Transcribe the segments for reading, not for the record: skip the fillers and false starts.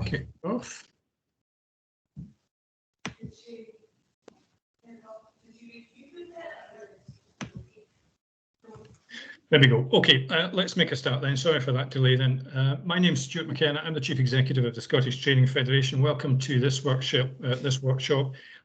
kick off. There we go. Okay, let's make a start then. Sorry for that delay then. My name's Stuart McKenna. I'm the Chief Executive of the Scottish Training Federation. Welcome to this workshop,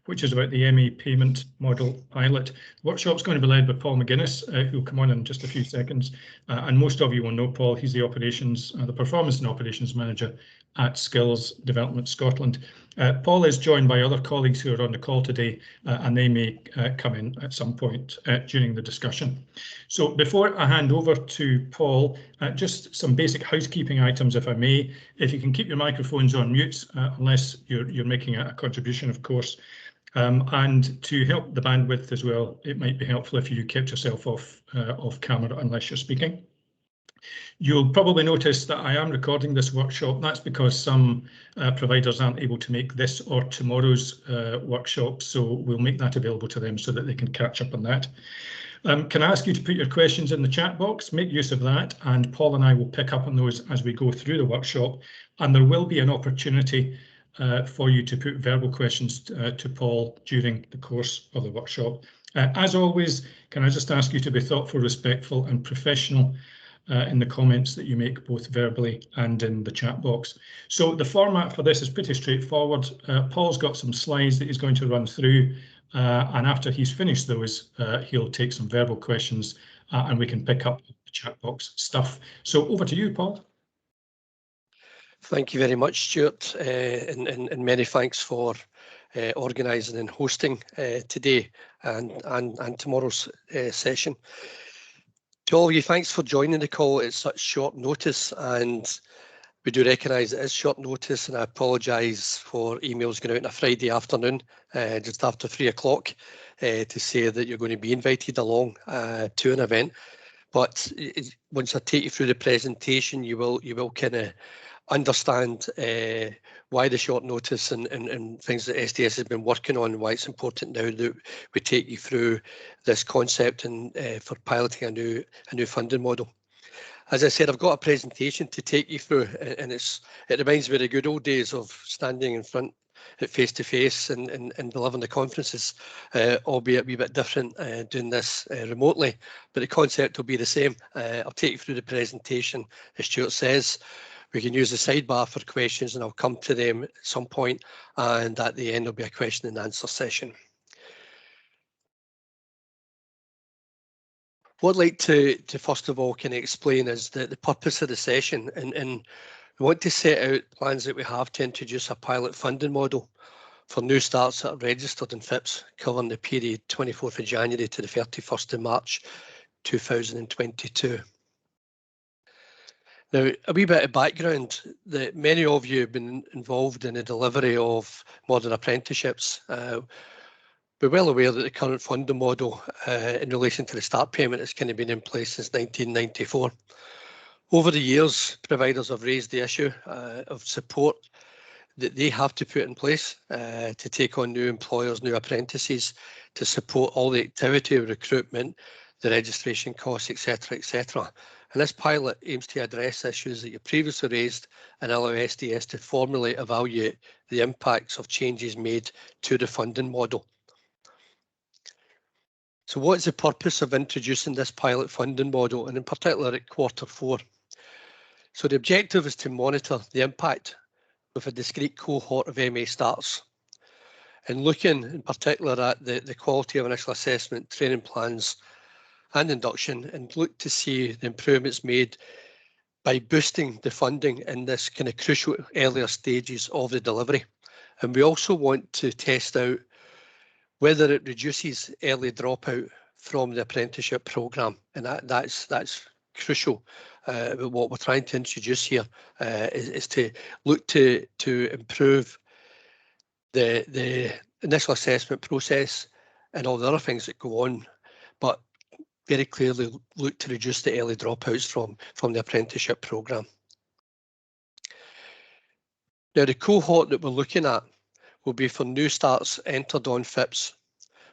which is about the MA payment model pilot. The workshop's going to be led by Paul McGuinness, who'll come on in just a few seconds. And most of you will know Paul. He's the Performance and Operations Manager at Skills Development Scotland. Paul is joined by other colleagues who are on the call today, and they may come in at some point during the discussion. So before I hand over to Paul, just some basic housekeeping items, if I may. If you can keep your microphones on mute, unless you're making a contribution, of course. And to help the bandwidth as well, it might be helpful if you kept yourself off camera unless you're speaking. You'll probably notice that I am recording this workshop. That's because some providers aren't able to make this or tomorrow's workshop, so we'll make that available to them so that they can catch up on that. Can I ask you to put your questions in the chat box? Make use of that, and Paul and I will pick up on those as we go through the workshop, and there will be an opportunity for you to put verbal questions to Paul during the course of the workshop. As always, can I just ask you to be thoughtful, respectful and professional in the comments that you make, both verbally and in the chat box. So the format for this is pretty straightforward. Paul's got some slides that he's going to run through, and after he's finished those, he'll take some verbal questions and we can pick up the chat box stuff. So over to you, Paul. Thank you very much, Stuart, and many thanks for organising and hosting today and tomorrow's session. To all of you, thanks for joining the call at such short notice, and we do recognise it is short notice, and I apologise for emails going out on a Friday afternoon, just after 3 o'clock, to say that you're going to be invited along to an event. But once I take you through the presentation, you will kind of understand why the short notice and things that SDS has been working on, why it's important now that we take you through this concept and for piloting a new funding model. As I said, I've got a presentation to take you through, and it reminds me of the good old days of standing in front at face-to-face and delivering the conferences, albeit a wee bit different doing this remotely, but the concept will be the same. I'll take you through the presentation, as Stuart says. We can use the sidebar for questions, and I'll come to them at some point, and at the end there'll be a question and answer session. What I'd like to first of all can explain is the purpose of the session, and we want to set out plans that we have to introduce a pilot funding model for new starts that are registered in FIPS, covering the period 24th of January to the 31st of March 2022. Now, a wee bit of background, that many of you have been involved in the delivery of modern apprenticeships. We're well aware that the current funding model in relation to the start payment has kind of been in place since 1994. Over the years, providers have raised the issue of support that they have to put in place to take on new employers, new apprentices, to support all the activity of recruitment, the registration costs, etc., etc. And this pilot aims to address issues that you previously raised and allow SDS to formally evaluate the impacts of changes made to the funding model. So what is the purpose of introducing this pilot funding model, and in particular at Q4? So the objective is to monitor the impact with a discrete cohort of MA starts, and looking in particular at the quality of initial assessment, training plans and induction, and look to see the improvements made by boosting the funding in this kind of crucial earlier stages of the delivery. And we also want to test out whether it reduces early dropout from the apprenticeship programme, and that's crucial. What we're trying to introduce here is to look to improve the initial assessment process and all the other things that go on, but very clearly look to reduce the early dropouts from the apprenticeship programme. Now, the cohort that we're looking at will be for new starts entered on FIPS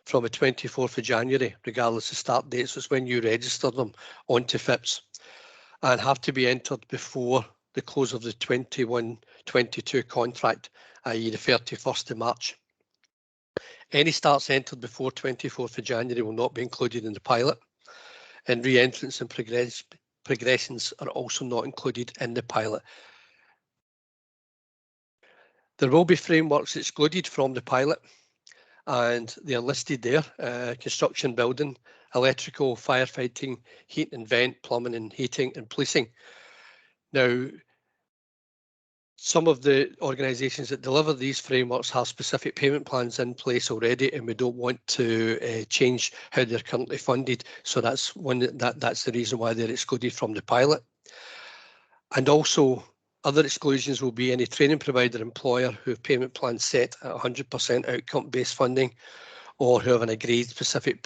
from the 24th of January, regardless of start dates. So it's when you register them onto FIPS, and have to be entered before the close of the 21-22 contract, i.e. the 31st of March. Any starts entered before 24th of January will not be included in the pilot, and re-entrants and progressions are also not included in the pilot. There will be frameworks excluded from the pilot, and they are listed there: construction, building, electrical, firefighting, heat and vent, plumbing and heating, and policing. Now, some of the organisations that deliver these frameworks have specific payment plans in place already, and we don't want to change how they're currently funded. So that's the reason why they're excluded from the pilot. And also, other exclusions will be any training provider employer who have payment plans set at 100% outcome-based funding, or who have an agreed specific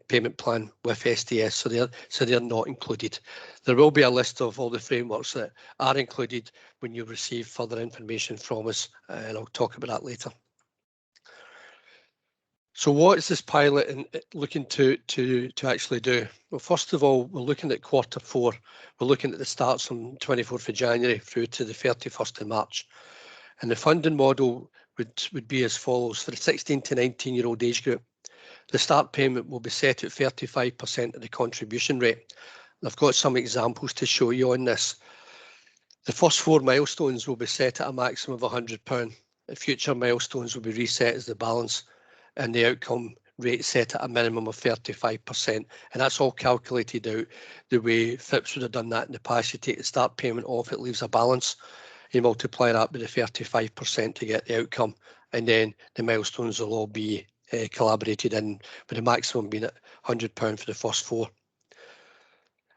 payment plan with SDS, so they're not included. There will be a list of all the frameworks that are included when you receive further information from us, and I'll talk about that later. So what is this pilot looking to actually do? Well, first of all, we're looking at Q4. We're looking at the starts from 24th of January through to the 31st of March. And the funding model would be as follows. For the 16 to 19-year-old age group, the start payment will be set at 35% of the contribution rate. And I've got some examples to show you on this. The first 4 milestones will be set at a maximum of £100. The future milestones will be reset as the balance, and the outcome rate set at a minimum of 35%. And that's all calculated out the way FIPS would have done that in the past. You take the start payment off, it leaves a balance. You multiply that by the 35% to get the outcome, and then the milestones will all be collaborated in, with the maximum being at £100 for the first 4.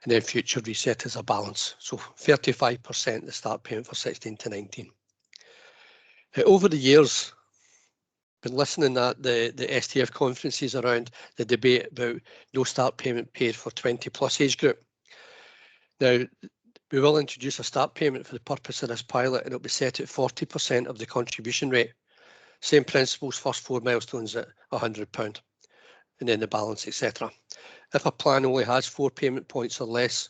And then future reset as a balance. So 35% the start payment for 16 to 19. Over the years, been listening at the STF conferences around the debate about no start payment paid for 20+ age group. Now, we will introduce a start payment for the purpose of this pilot, and it'll be set at 40% of the contribution rate. Same principles, first 4 milestones at £100, and then the balance, etc. If a plan only has 4 payment points or less,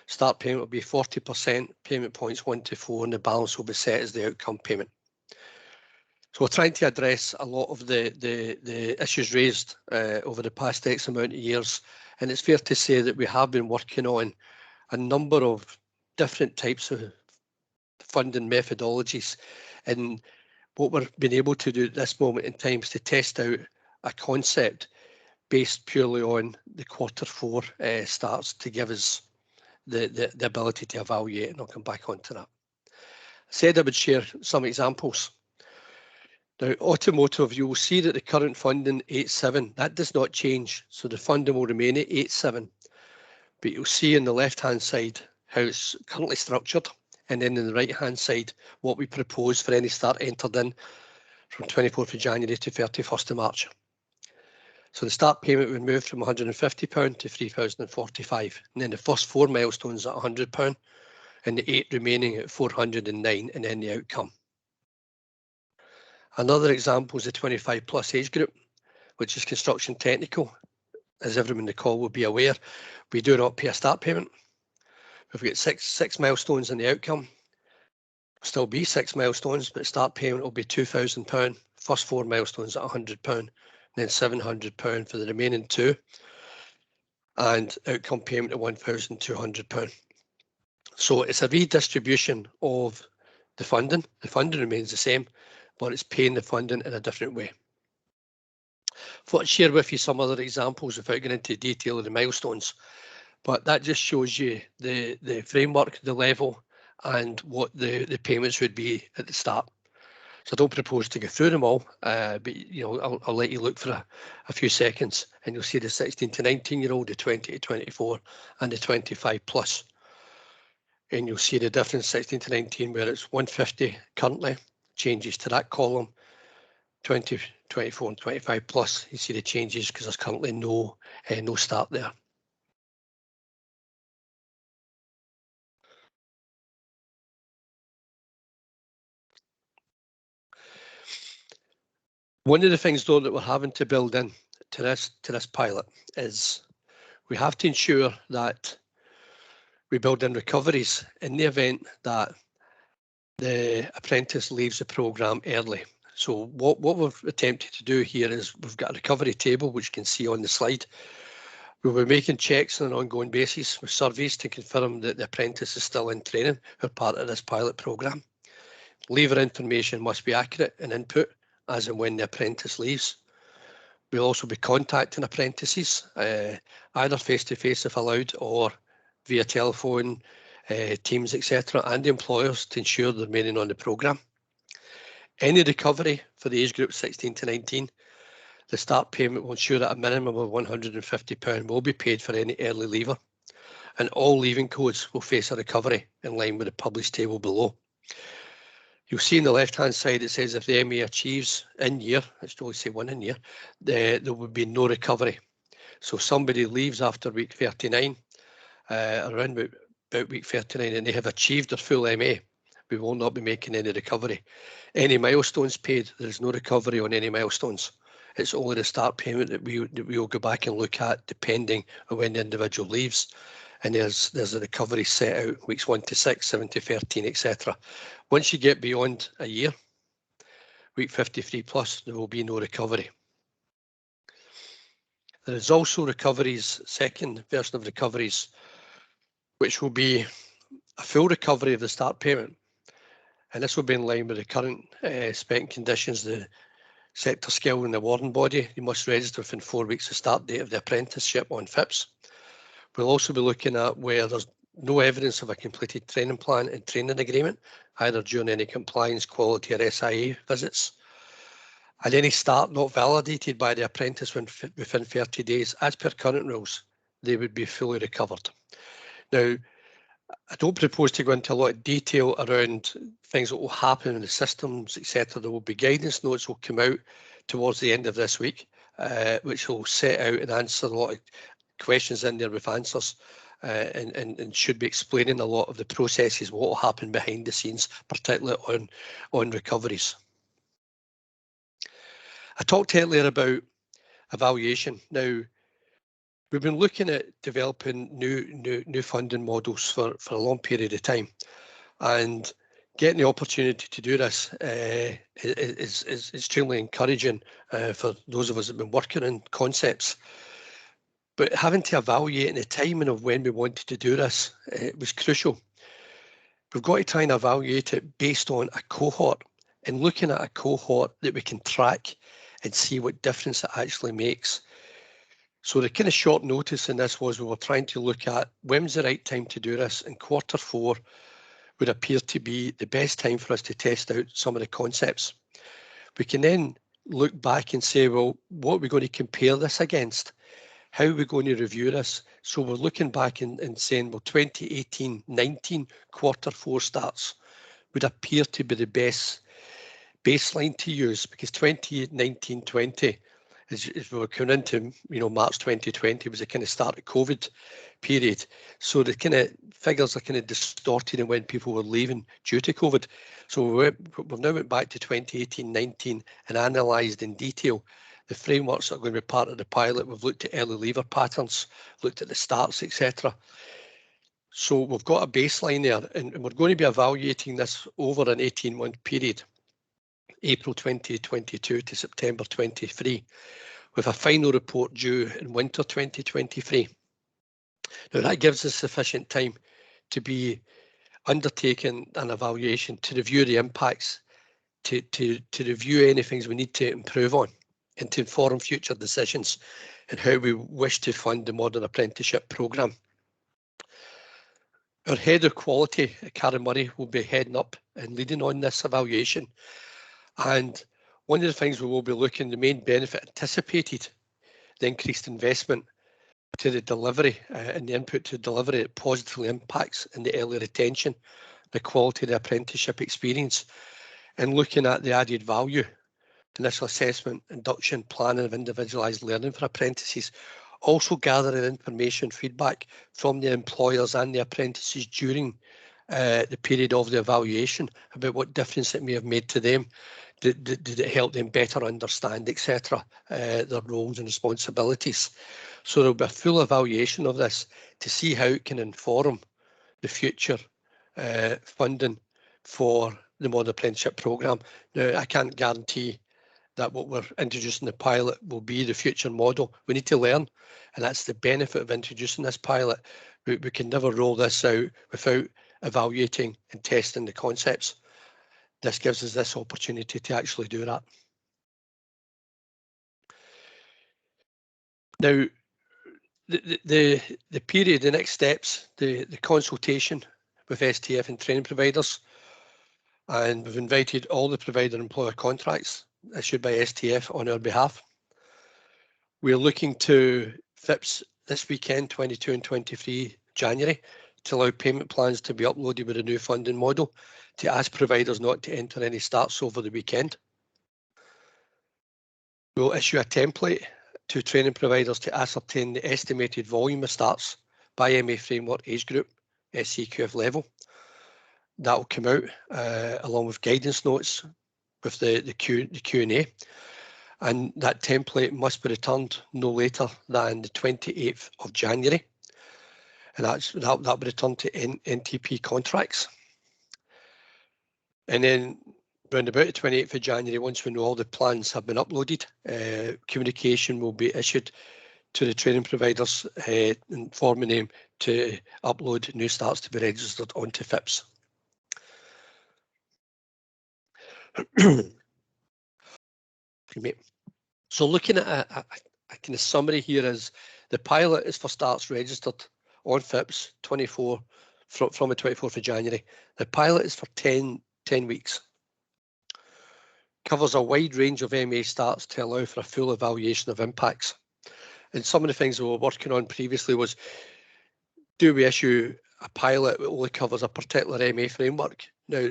start payment will be 40%, payment points 1 to 4, and the balance will be set as the outcome payment. So we're trying to address a lot of the issues raised over the past X amount of years, and it's fair to say that we have been working on a number of different types of funding methodologies, and what we're being able to do at this moment in time is to test out a concept based purely on the Q4 starts to give us the ability to evaluate, and I'll come back onto that. I said I would share some examples. Now, automotive, you will see that the current funding 8.7, that does not change, so the funding will remain at 8.7. But you'll see on the left-hand side how it's currently structured, and then on the right-hand side what we propose for any start entered in from 24th of January to 31st of March. So the start payment would move from £150 to £3,045, and then the first 4 milestones at £100, and the 8 remaining at £409, and then the outcome. Another example is the 25+ age group, which is construction technical. As everyone in the call will be aware, we do not pay a start payment. We've got six milestones in the outcome. Still be 6 milestones, but start payment will be £2,000. First 4 milestones at £100, and then £700 for the remaining 2, and outcome payment of £1,200. So it's a redistribution of the funding. The funding remains the same, but it's paying the funding in a different way. I thought I'd share with you some other examples without getting into detail of the milestones, but that just shows you the framework, the level, and what the payments would be at the start. So I don't propose to go through them all, but I'll let you look for a few seconds, and you'll see the 16 to 19-year-old, the 20 to 24, and the 25+. And you'll see the difference 16 to 19, where it's 150 currently, changes to that column. 20, 24 and 25+, you see the changes because there's currently no start there. One of the things though that we're having to build in to this pilot is we have to ensure that we build in recoveries in the event that the apprentice leaves the programme early. So what we've attempted to do here is we've got a recovery table, which you can see on the slide. We'll be making checks on an ongoing basis with surveys to confirm that the apprentice is still in training or part of this pilot programme. Leaver information must be accurate and input as and when the apprentice leaves. We'll also be contacting apprentices, either face-to-face if allowed or via telephone, Teams, etc., and the employers to ensure they're remaining on the programme. Any recovery for the age group 16 to 19, the start payment will ensure that a minimum of £150 will be paid for any early leaver, and all leaving codes will face a recovery in line with the published table below. You'll see on the left-hand side it says if the MA achieves in year, I should only say one in year, there would be no recovery. So if somebody leaves after week 39, around about week 39, and they have achieved their full MA, we will not be making any recovery. Any milestones paid, there is no recovery on any milestones. It's only the start payment that we will go back and look at depending on when the individual leaves. And there's a recovery set out weeks 1 to 6, 7 to 13, etc. Once you get beyond a year, week 53 plus, there will be no recovery. There is also recoveries, second version of recoveries, which will be a full recovery of the start payment. And this will be in line with the current spec and conditions, the sector skill and the awarding body. You must register within 4 weeks of start date of the apprenticeship on FIPS. We'll also be looking at where there's no evidence of a completed training plan and training agreement, either during any compliance, quality or SIA visits. And any start not validated by the apprentice within 30 days, as per current rules, they would be fully recovered. Now, I don't propose to go into a lot of detail around things that will happen in the systems, etc. There will be guidance notes will come out towards the end of this week, which will set out and answer a lot of questions in there with answers, and should be explaining a lot of the processes, what will happen behind the scenes, particularly on recoveries. I talked earlier about evaluation. Now, we've been looking at developing new funding models for a long period of time, and getting the opportunity to do this is extremely encouraging for those of us that have been working on concepts. But having to evaluate in the timing of when we wanted to do this, it was crucial. We've got to try and evaluate it based on a cohort, and looking at a cohort that we can track and see what difference it actually makes. So the kind of short notice in this was we were trying to look at when was the right time to do this, and Q4 would appear to be the best time for us to test out some of the concepts. We can then look back and say, well, what are we going to compare this against? How are we going to review this? So we're looking back and saying, well, 2018-19 Q4 starts would appear to be the best baseline to use, because 2019-20, as we were coming into, March 2020 was a kind of start of COVID period. So the kind of figures are kind of distorted in when people were leaving due to COVID. So we've now went back to 2018-19 and analysed in detail the frameworks that are going to be part of the pilot. We've looked at early leaver patterns, looked at the starts, etc. So we've got a baseline there, and we're going to be evaluating this over an 18-month period, April 2022 to September 23, with a final report due in winter 2023. Now that gives us sufficient time to be undertaking an evaluation, to review the impacts, to review any things we need to improve on, and to inform future decisions and how we wish to fund the modern apprenticeship programme. Our head of quality, Karen Murray, will be heading up and leading on this evaluation. And one of the things we will be looking, the main benefit anticipated, the increased investment to the delivery and the input to delivery, it positively impacts in the early retention, the quality of the apprenticeship experience, and looking at the added value, initial assessment, induction, planning of individualised learning for apprentices, also gathering information, feedback from the employers and the apprentices during the period of the evaluation about what difference it may have made to them. Did it help them better understand, etc., their roles and responsibilities? So there'll be a full evaluation of this to see how it can inform the future funding for the modern apprenticeship programme. Now, I can't guarantee that what we're introducing the pilot will be the future model. We need to learn, and that's the benefit of introducing this pilot. We can never roll this out without evaluating and testing the concepts. This gives us this opportunity to actually do that. Now, the period, the next steps, the consultation with STF and training providers, and we've invited all the provider employer contracts issued by STF on our behalf. We're looking to FIPS this weekend, 22 and 23 January, to allow payment plans to be uploaded with a new funding model, to ask providers not to enter any starts over the weekend. We'll issue a template to training providers to ascertain the estimated volume of starts by MA framework age group, SCQF level. That will come out along with guidance notes with the Q&A. And that template must be returned no later than the 28th of January. And that'll be returned to NTP contracts. And then around about the 28th of January, once we know all the plans have been uploaded, communication will be issued to the training providers informing them to upload new starts to be registered onto FIPS. So looking at a kind of summary here is the pilot is for starts registered on FIPS 24 from the 24th of January. The pilot is for 10 weeks. Covers a wide range of MA starts to allow for a full evaluation of impacts. And some of the things we were working on previously was, do we issue a pilot that only covers a particular MA framework? Now,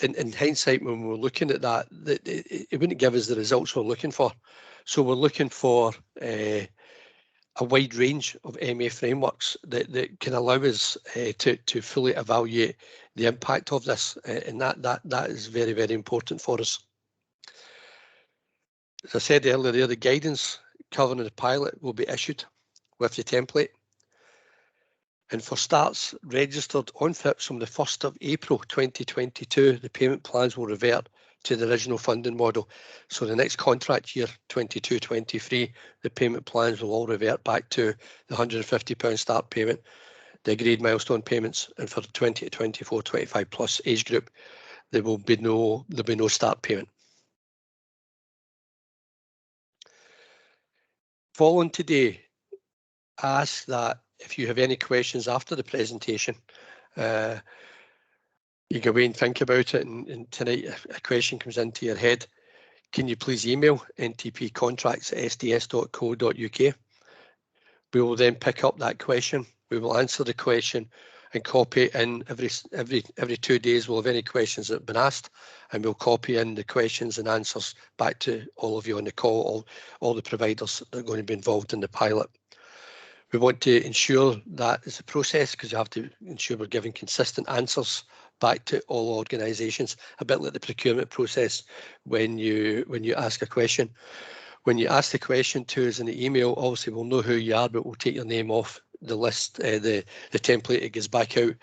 in hindsight, when we were looking at that, it wouldn't give us the results we're looking for. So we're looking for a wide range of MA frameworks that can allow us to fully evaluate the impact of this, and that is very, very important for us. As I said earlier there, the guidance covering the pilot will be issued with the template. And for starts registered on FIPS from the 1st of April 2022, the payment plans will revert to the original funding model. So the next contract year, 22-23, the payment plans will all revert back to the £150 start payment, the agreed milestone payments, and for the 20 to 24, 25 plus age group, there'll be no start payment. Following today, I ask that if you have any questions after the presentation, you go away and think about it, and tonight if a question comes into your head, can you please email ntpcontracts@sds.co.uk. We will then pick up that question. We will answer the question and copy in every 2 days. We'll have any questions that have been asked, and we'll copy in the questions and answers back to all of you on the call, all the providers that are going to be involved in the pilot. We want to ensure that is a process, because you have to ensure we're giving consistent answers back to all organisations, a bit like the procurement process when you ask a question. When you ask the question to us in the email, obviously we'll know who you are, but we'll take your name off the list, the template. It goes back out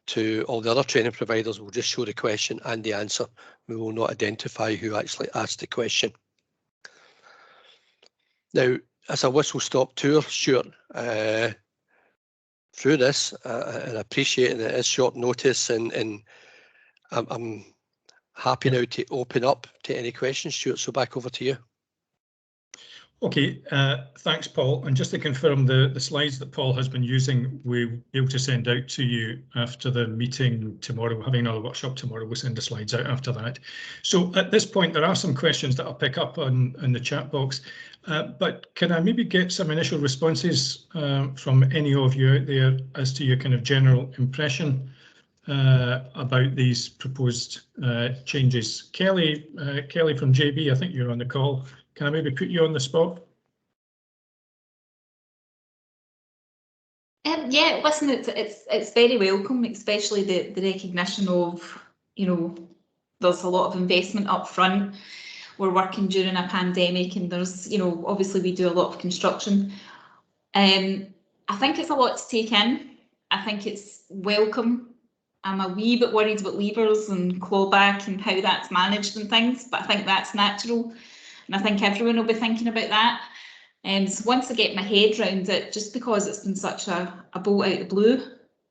to all the other training providers. We'll just show the question and the answer. We will not identify who actually asked the question. Now, as a whistle-stop tour, Stuart, through this, and I appreciate it is short notice, and I'm happy now to open up to any questions, Stuart, so back over to you. Okay, thanks, Paul. And just to confirm, the slides that Paul has been using, we'll be able to send out to you after the meeting tomorrow. We're having another workshop tomorrow. We'll send the slides out after that. So at this point, there are some questions that I'll pick up on in the chat box. But can I maybe get some initial responses from any of you out there as to your kind of general impression about these proposed changes? Kelly from JB, I think you're on the call. Can I maybe put you on the spot? Yeah, listen, it's very welcome, especially the recognition of, there's a lot of investment up front. We're working during a pandemic, and there's, obviously we do a lot of construction. I think it's a lot to take in. I think it's welcome. I'm a wee bit worried about levers and clawback and how that's managed and things, but I think that's natural. And I think everyone will be thinking about that. And so once I get my head round it, just because it's been such a bolt out of the blue,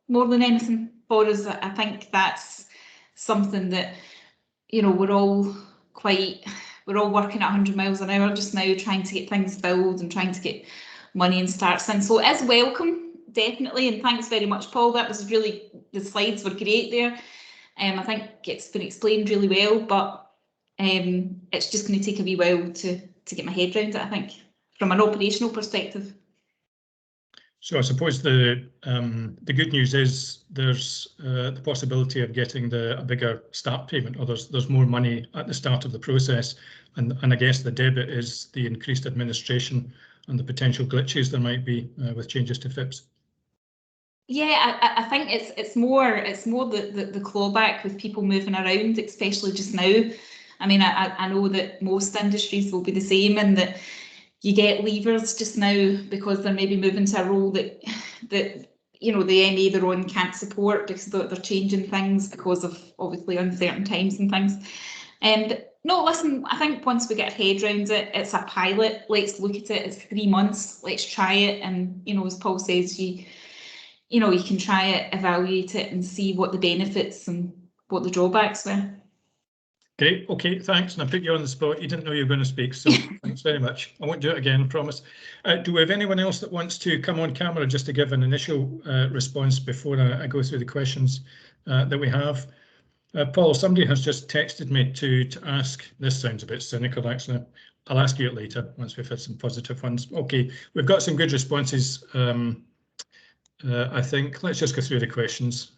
more than anything for us, I think that's something that, you know, we're all working at 100 miles an hour just now, trying to get things filled and trying to get money and starts in. So it is welcome, definitely. And thanks very much, Paul. That was really, the slides were great there. I think it's been explained really well, but it's just going to take a wee while to get my head around it, I think, from an operational perspective. So I suppose the good news is there's the possibility of getting a bigger start payment, or there's more money at the start of the process, and I guess the debit is the increased administration and the potential glitches there might be with changes to FIPS. Yeah, I think it's more the clawback with people moving around, especially just now. I mean, I know that most industries will be the same, and that you get leavers just now because they're maybe moving to a role that you know the MA they're on can't support because they're changing things because of obviously uncertain times and things. But no, listen, I think once we get our head around it, it's a pilot. Let's look at it. It's 3 months. Let's try it, and you know, as Paul says, you know, you can try it, evaluate it, and see what the benefits and what the drawbacks were. Great. Okay, thanks. And I put you on the spot. You didn't know you were going to speak, so thanks very much. I won't do it again, I promise. Do we have anyone else that wants to come on camera just to give an initial response before I go through the questions that we have? Paul, somebody has just texted me to ask, this sounds a bit cynical actually, I'll ask you it later once we've had some positive ones. Okay, we've got some good responses. I think let's just go through the questions.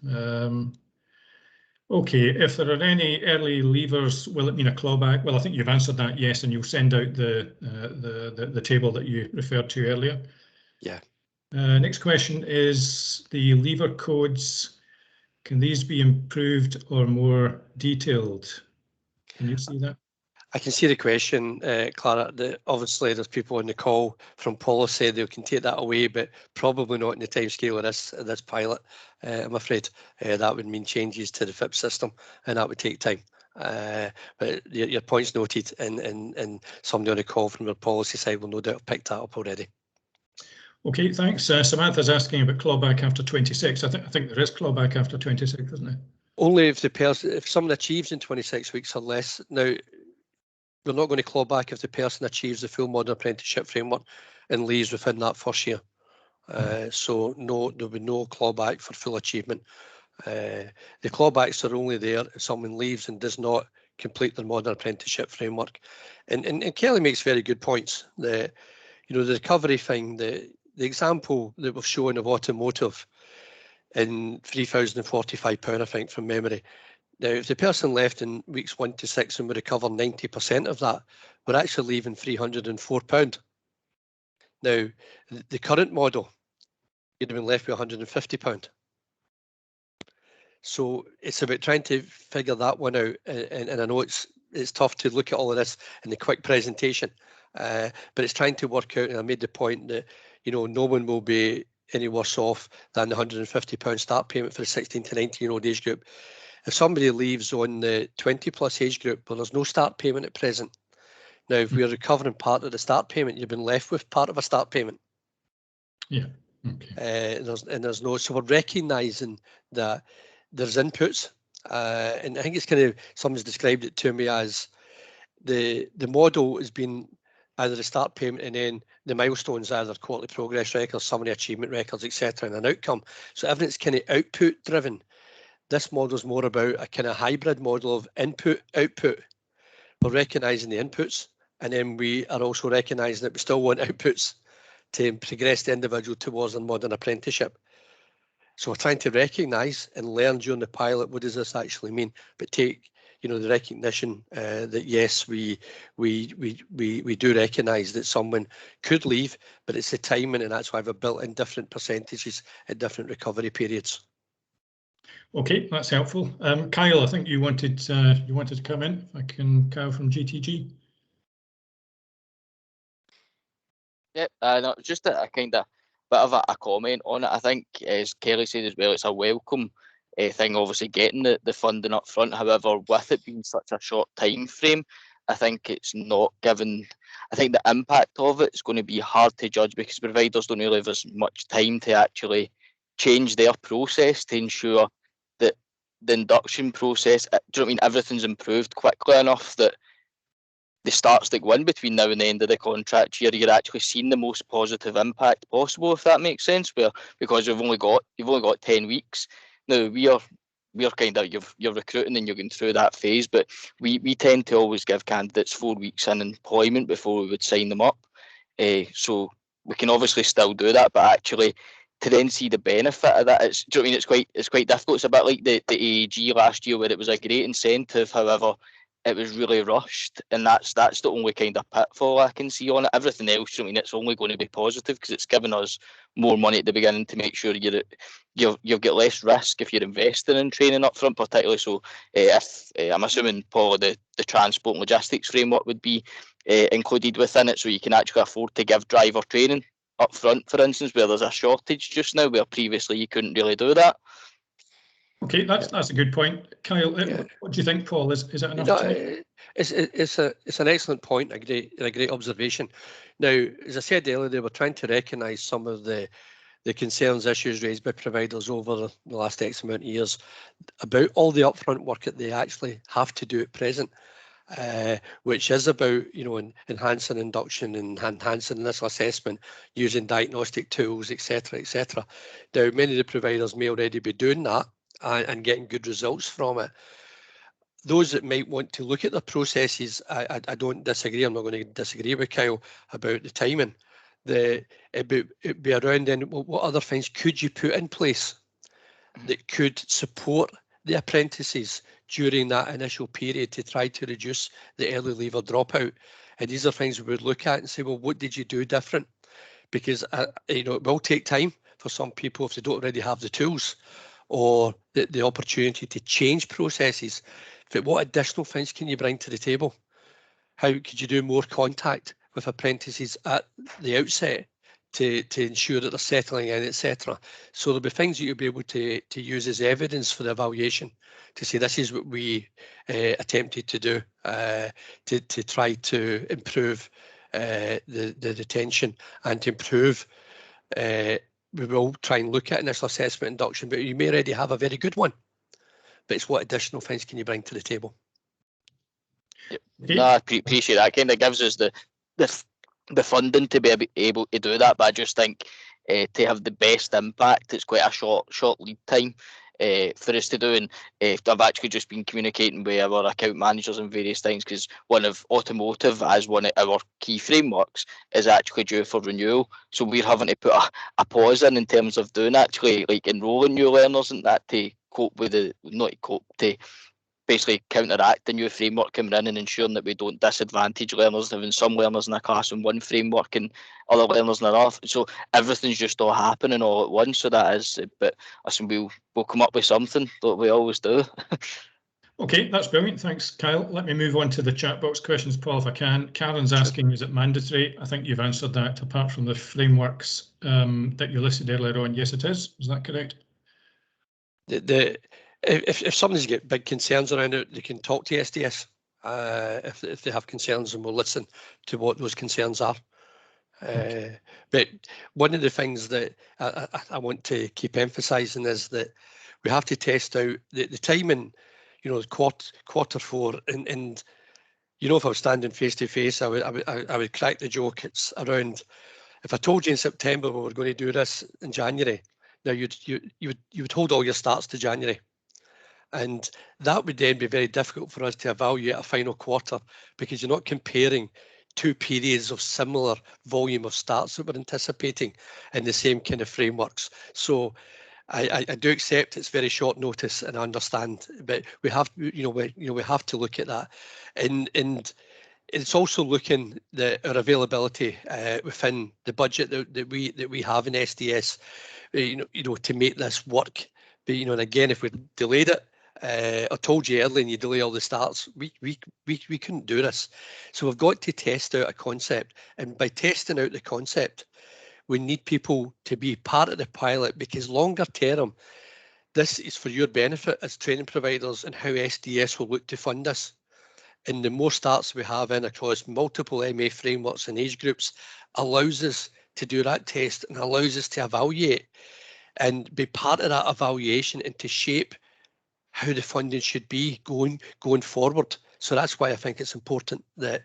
Okay, if there are any early leavers, will it mean a clawback? Well, I think you've answered that, yes, and you'll send out the table that you referred to earlier. Yeah. Next question is the lever codes. Can these be improved or more detailed? Can you see that? I can see the question, Clara. Obviously, there's people on the call from policy. They can take that away, but probably not in the timescale of this pilot. I'm afraid that would mean changes to the FIP system, and that would take time. But your point's noted, and somebody on the call from the policy side will no doubt have picked that up already. Okay, thanks. Samantha's asking about clawback after 26. I think there is clawback after 26, isn't there? Only if someone achieves in 26 weeks or less. Now, we're not going to claw back if the person achieves the full modern apprenticeship framework and leaves within that first year. So no, there'll be no clawback for full achievement. The clawbacks are only there if someone leaves and does not complete their modern apprenticeship framework. And Kelly makes very good points. The recovery thing, the example that we've shown of automotive in £3,045, I think, from memory. Now, if the person left in weeks 1 to 6 and we recover 90% of that, we're actually leaving £304. Now, the current model, you'd have been left with £150. So it's about trying to figure that one out. And I know it's tough to look at all of this in the quick presentation, but it's trying to work out. And I made the point that, no one will be any worse off than the £150 start payment for the 16 to 19-year-old age group. If somebody leaves on the 20+ age group, well, there's no start payment at present. Now, if we're recovering part of the start payment, you've been left with part of a start payment. Yeah. Okay. There's no, so we're recognising that there's inputs, and I think it's kind of, someone's described it to me as the model has been either the start payment and then the milestones, either quarterly progress records, summary achievement records, etc., and an outcome. So everything's kind of output driven. This model is more about a kind of hybrid model of input, output. We're recognising the inputs, and then we are also recognising that we still want outputs to progress the individual towards a modern apprenticeship. So we're trying to recognise and learn during the pilot, what does this actually mean? But take, the recognition that yes, we do recognise that someone could leave, but it's the timing, and that's why we've built in different percentages at different recovery periods. Okay, that's helpful. Kyle, I think you wanted to come in. If I can, Kyle from GTG. Yep, no, just a kind of bit of a comment on it. I think, as Kelly said as well, it's a welcome thing, obviously getting the funding up front. However, with it being such a short time frame, I think it's not given. I think the impact of it is going to be hard to judge because providers don't really have as much time to actually change their process to ensure that the induction process, do you know what I mean, everything's improved quickly enough that the starts that go in between now and the end of the contract year, you're actually seeing the most positive impact possible, if that makes sense. Because you've only got 10 weeks. Now we're kind of you're recruiting and you're going through that phase, but we tend to always give candidates 4 weeks in employment before we would sign them up. So we can obviously still do that, but actually to then see the benefit of that, it's, do you know what I mean? It's quite difficult. It's a bit like the AAG last year where it was a great incentive. However, it was really rushed, and that's the only kind of pitfall I can see on it. Everything else, I mean, it's only going to be positive because it's given us more money at the beginning to make sure you've got less risk if you're investing in training up front, particularly. So if I'm assuming, Paul, the transport and logistics framework would be included within it, so you can actually afford to give driver training up front, for instance, where there's a shortage just now, where previously you couldn't really do that. Okay, that's a good point. Kyle, what do you think, Paul? Is it enough time? It's an excellent point, a great observation. Now, as I said earlier, they were trying to recognise some of the concerns, issues raised by providers over the last X amount of years about all the upfront work that they actually have to do at present, which is about, enhancing induction and enhancing initial assessment, using diagnostic tools, etc., etc. Now, many of the providers may already be doing that and getting good results from it. Those that might want to look at the processes, I don't disagree. I'm not going to disagree with Kyle about the timing. It'd be around then, what other things could you put in place that could support the apprentices during that initial period to try to reduce the early leaver dropout? And these are things we would look at and say, well, what did you do different? Because it will take time for some people if they don't already have the tools or the opportunity to change processes. But what additional things can you bring to the table? How could you do more contact with apprentices at the outset to ensure that they're settling in, etc.? So there'll be things that you'll be able to use as evidence for the evaluation to say this is what we attempted to do to try to improve the retention and to improve. We will try and look at initial assessment induction, but you may already have a very good one. But it's what additional things can you bring to the table? No, I appreciate that. Kind of gives us the funding to be able to do that. But I just think to have the best impact, it's quite a short lead time for us to do. And I've actually just been communicating with our account managers and various things, because one of automotive, as one of our key frameworks, is actually due for renewal. So we're having to put a pause in terms of doing actually like enrolling new learners and that to cope with to basically counteract the new framework coming in and ensuring that we don't disadvantage learners, having some learners in a class in one framework and other learners in another. So everything's just all happening all at once. So that is, but listen, we'll come up with something that we always do. Okay, that's brilliant. Thanks, Kyle. Let me move on to the chat box questions, Paul, if I can. Karen's asking, is it mandatory? I think you've answered that, apart from the frameworks that you listed earlier on. Yes, it is. Is that correct? If somebody's got big concerns around it, they can talk to SDS if they have concerns, and we'll listen to what those concerns are. But one of the things that I want to keep emphasising is that we have to test out the timing. Quarter four, and if I was standing face to face, I would crack the joke. It's around, if I told you in September we were going to do this in January, now you would hold all your starts to January. And that would then be very difficult for us to evaluate a final quarter, because you're not comparing two periods of similar volume of starts that we're anticipating in the same kind of frameworks. So I do accept it's very short notice, and I understand, but we have we have to look at that, and it's also looking at our availability within the budget that we have in SDS, to make this work. But and again, if we delayed it, I told you earlier, and you delay all the starts, we couldn't do this. So we've got to test out a concept, and by testing out the concept, we need people to be part of the pilot, because longer term, This is for your benefit as training providers and how SDS will look to fund this. And the more starts we have in across multiple MA frameworks and age groups allows us to do that test and allows us to evaluate and be part of that evaluation and to shape how the funding should be going forward. So that's why I think it's important that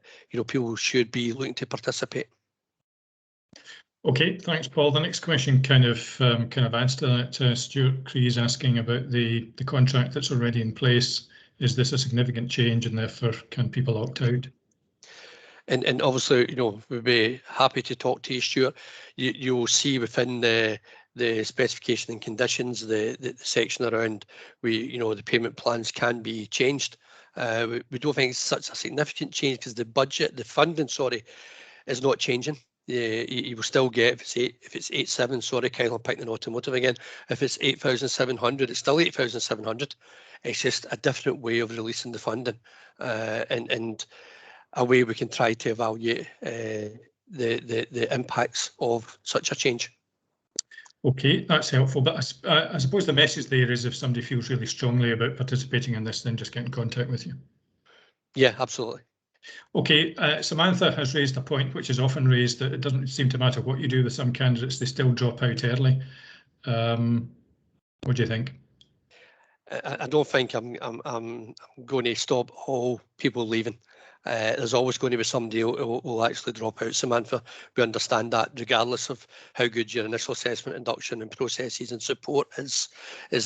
people should be looking to participate. Okay, thanks, Paul. The next question kind of adds to that. Stuart Cree is asking about the contract that's already in place. Is this a significant change, and therefore can people opt out? And obviously, we'd be happy to talk to you, Stuart. You will see within the specification and conditions, the section around the payment plans can be changed. We don't think it's such a significant change because the funding, is not changing. You will still get, if it's 8,700, sorry, Kyle, I'm picking automotive again. If it's 8,700, it's still 8,700. It's just a different way of releasing the funding, and a way we can try to evaluate the impacts of such a change. Okay, that's helpful. But I suppose the message there is if somebody feels really strongly about participating in this, then just get in contact with you. Yeah, absolutely. Okay, Samantha has raised a point which is often raised, that it doesn't seem to matter what you do with some candidates, they still drop out early. What do you think? I don't think I'm going to stop all people leaving. There's always going to be somebody who will actually drop out, Samantha. We understand that regardless of how good your initial assessment, induction and processes and support is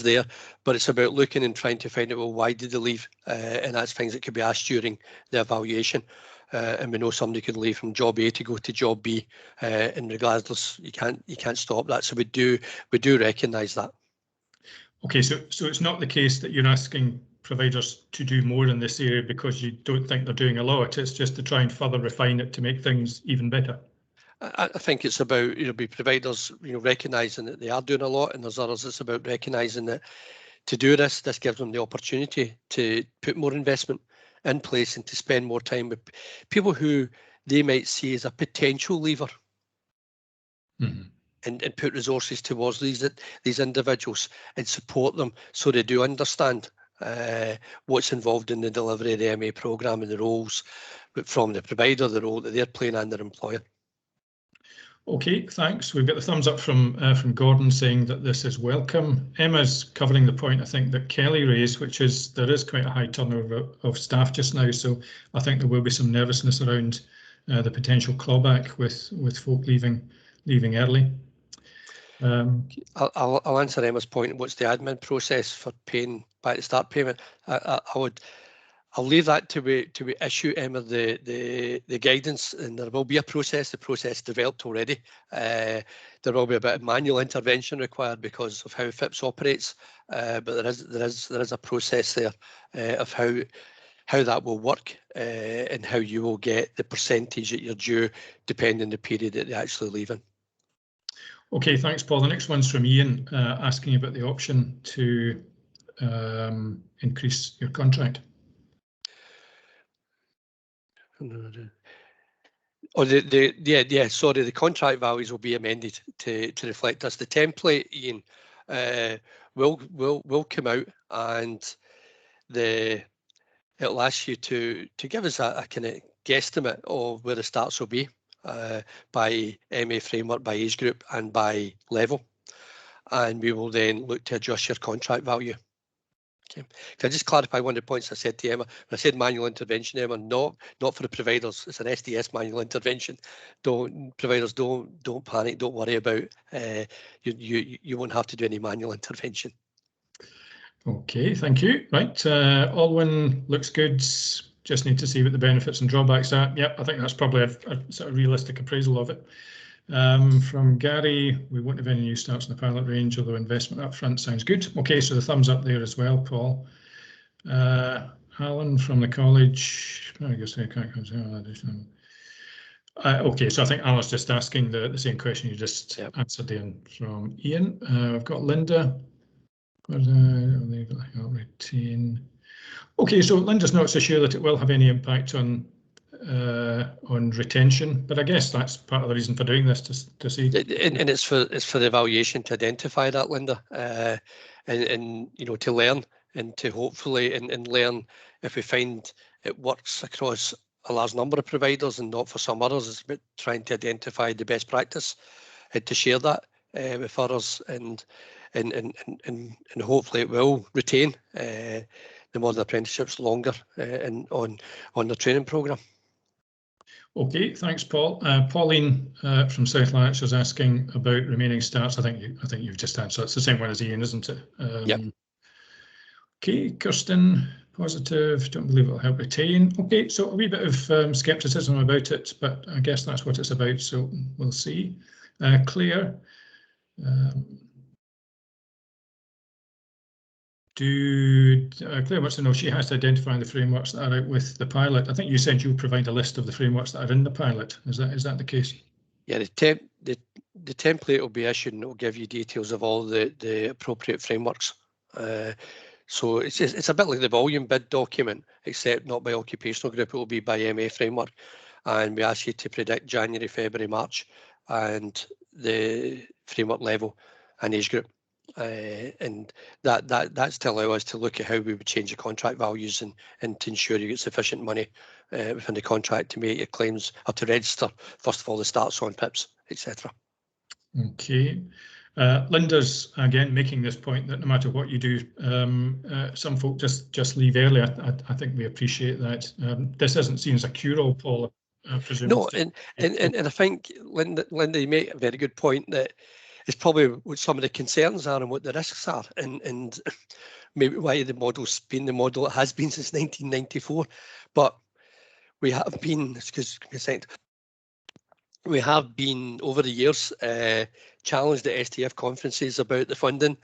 there. But it's about looking and trying to find out, well, why did they leave? And that's things that could be asked during the evaluation. And we know somebody could leave from job A to go to job B, and regardless, you can't stop that. So we do recognise that. Okay, so it's not the case that you're asking providers to do more in this area because you don't think they're doing a lot. It's just to try and further refine it to make things even better. I think it's about providers recognising that they are doing a lot, and there's others it's about recognising that to do this gives them the opportunity to put more investment in place and to spend more time with people who they might see as a potential leaver. Mm-hmm. And put resources towards these individuals and support them so they do understand what's involved in the delivery of the MA programme and the roles from the provider, the role that they're playing, and their employer. Okay, thanks. We've got the thumbs up from Gordon saying that this is welcome. Emma's covering the point I think that Kelly raised, which is there is quite a high turnover of staff just now, so I think there will be some nervousness around the potential clawback with folk leaving early. I'll answer Emma's point. What's the admin process for paying back the start payment? I'll leave that to we issue, Emma, the guidance, and there will be a process. The process developed already. There will be a bit of manual intervention required because of how FIPS operates, but there is a process there of how that will work and how you will get the percentage that you're due depending on the period that they're actually leaving. Okay, thanks, Paul. The next one's from Ian, asking about the option to increase your contract. Oh, sorry, the contract values will be amended to reflect this. The template, Ian, will come out, and it'll ask you to give us a kind of guesstimate of where the starts will be. By MA framework, by age group and by level, and we will then look to adjust your contract value. Okay. Can I just clarify one of the points I said to Emma? When I said manual intervention, Emma, not for the providers. It's an SDS manual intervention. Providers don't panic. Don't worry about. You won't have to do any manual intervention. Okay, thank you. Right, Alwyn looks good. Just need to see what the benefits and drawbacks are. Yep, I think that's probably a sort of realistic appraisal of it. From Gary, we won't have any new starts in the pilot range, although investment up front sounds good. Okay, so the thumbs up there as well, Paul. Alan from the college, I guess I can't come. Okay, so I think Alan's just asking the same question you just answered there from Ian. I've got Linda. Retain. Okay, so Linda's not so sure that it will have any impact on retention, but I guess that's part of the reason for doing this to see. And it's for the evaluation to identify that, Linda. and you know, to learn and to hopefully and learn if we find it works across a large number of providers and not for some others. It's about trying to identify the best practice and to share that with others, and hopefully it will retain the modern apprenticeships longer and on the training programme. Okay, thanks, Paul. Pauline from South Lanarkshire is asking about remaining starts. I think you've just answered. It's the same one as Ian, isn't it? Yep. Okay, Kirsten, positive. Don't believe it'll help retain. Okay, so a wee bit of scepticism about it, but I guess that's what it's about. So we'll see. Claire. Claire wants to know, she has to identify the frameworks that are out with the pilot. I think you said you'll provide a list of the frameworks that are in the pilot. Is that the case? Yeah, the template will be issued and it will give you details of all the appropriate frameworks. So it's a bit like the volume bid document, except not by occupational group. It will be by MA framework, and we ask you to predict January, February, March, and the framework level and age group. And that's to allow us to look at how we would change the contract values and to ensure you get sufficient money within the contract to make your claims or to register, first of all, the starts on PIPs, etc. Okay. Linda's again making this point that no matter what you do, some folk just leave early. I think we appreciate that. This isn't seen as a cure-all, Paul, I presume. No, and I think Linda, you make a very good point that it's probably what some of the concerns are and what the risks are, and maybe why the model's been the model it has been since 1994. But we have been, we have been over the years challenged at STF conferences about the funding,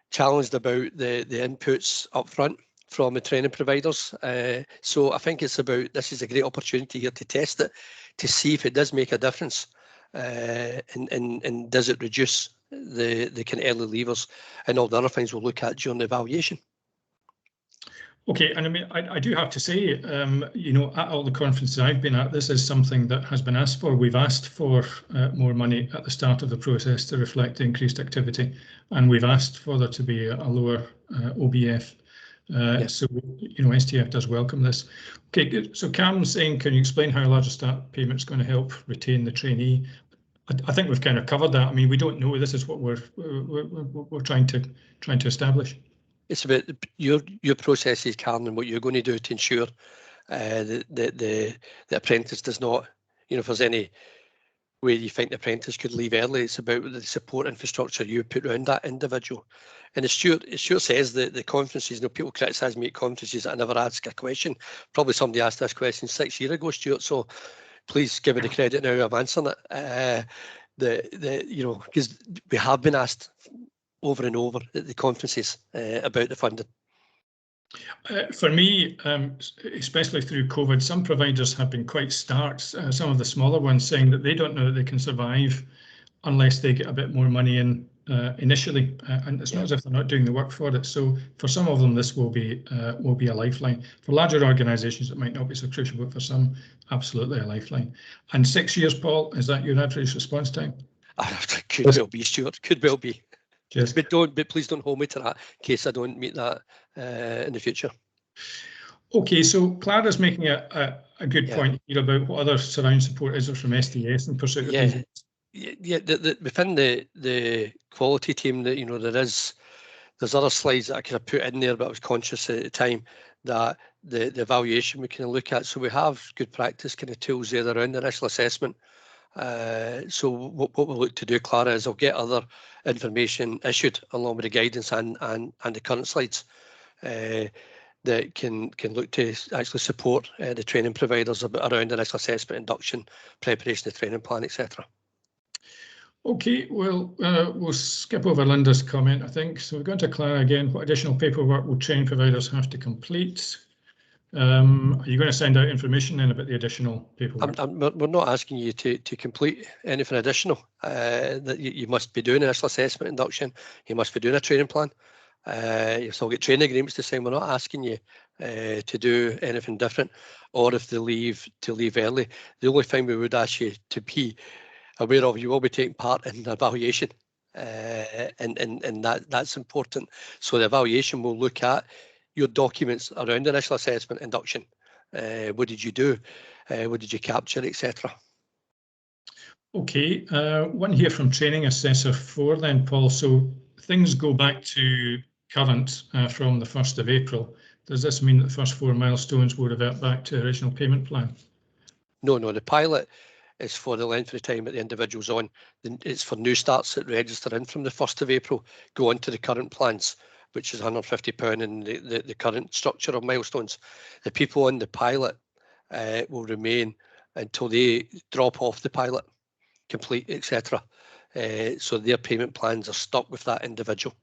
challenged about the inputs up front from the training providers. So I think it's about, this is a great opportunity here to test it, to see if it does make a difference. And does it reduce the kind of early leavers and all the other things we'll look at during the evaluation. Okay, and I mean, I do have to say, you know, at all the conferences I've been at, this is something that has been asked for. We've asked for more money at the start of the process to reflect the increased activity, and we've asked for there to be a lower OBF. So, you know, STF does welcome this. Okay, good. So Cam's saying, can you explain how a larger start payment is going to help retain the trainee? I think we've kind of covered that. I mean, we don't know. This is what we're trying to establish. It's about your processes, Karen, and what you're going to do to ensure that the apprentice does not, you know, if there's any way you think the apprentice could leave early, it's about the support infrastructure you put around that individual. And as Stuart says, the conferences, you know, people criticise me at conferences that I never ask a question. Probably somebody asked this question 6 years ago, Stuart, so please give me the credit now of answering it. You know, because we have been asked over and over at the conferences about the funding. For me, especially through COVID, some providers have been quite stark, some of the smaller ones saying that they don't know that they can survive unless they get a bit more money in initially, and it's not as if they're not doing the work for it. So for some of them, this will be a lifeline. For larger organisations, it might not be so crucial, but for some, absolutely a lifeline. And 6 years, Paul, is that your average response time? Could well be, Stuart. Could well be. Just, but please don't hold me to that in case I don't meet that in the future. Okay, so Clara's making a good point here about what other surround support is from SDS in pursuit of these. Yeah, within the quality team, that, you know, there's other slides that I could have put in there, but I was conscious at the time that the evaluation we can look at. So we have good practice kind of tools there around the initial assessment. So what we'll look to do, Clara, is I'll get other information issued along with the guidance and the current slides that can look to actually support the training providers around the initial assessment, induction, preparation of training plan, etc. Okay, well, we'll skip over Linda's comment, I think. So we're going to Clara again. What additional paperwork will training providers have to complete? Are you going to send out information then about the additional paperwork? We're not asking you to complete anything additional. That you must be doing initial assessment induction. You must be doing a training plan. You still get training agreements to sign. We're not asking you to do anything different, or if they leave early. The only thing we would ask you to be aware of, you will be taking part in the evaluation. and that's important. So the evaluation will look at your documents around initial assessment induction. What did you do? What did you capture, etc. Okay, one here from Training Assessor 4 then, Paul. So things go back to current from the 1st of April. Does this mean that the first 4 milestones will revert back to the original payment plan? No, the pilot is for the length of time that the individual's on. It's for new starts that register in from the 1st of April, go on to the current plans, which is £150 in the current structure of milestones. The people on the pilot will remain until they drop off the pilot, complete, etc. So their payment plans are stuck with that individual.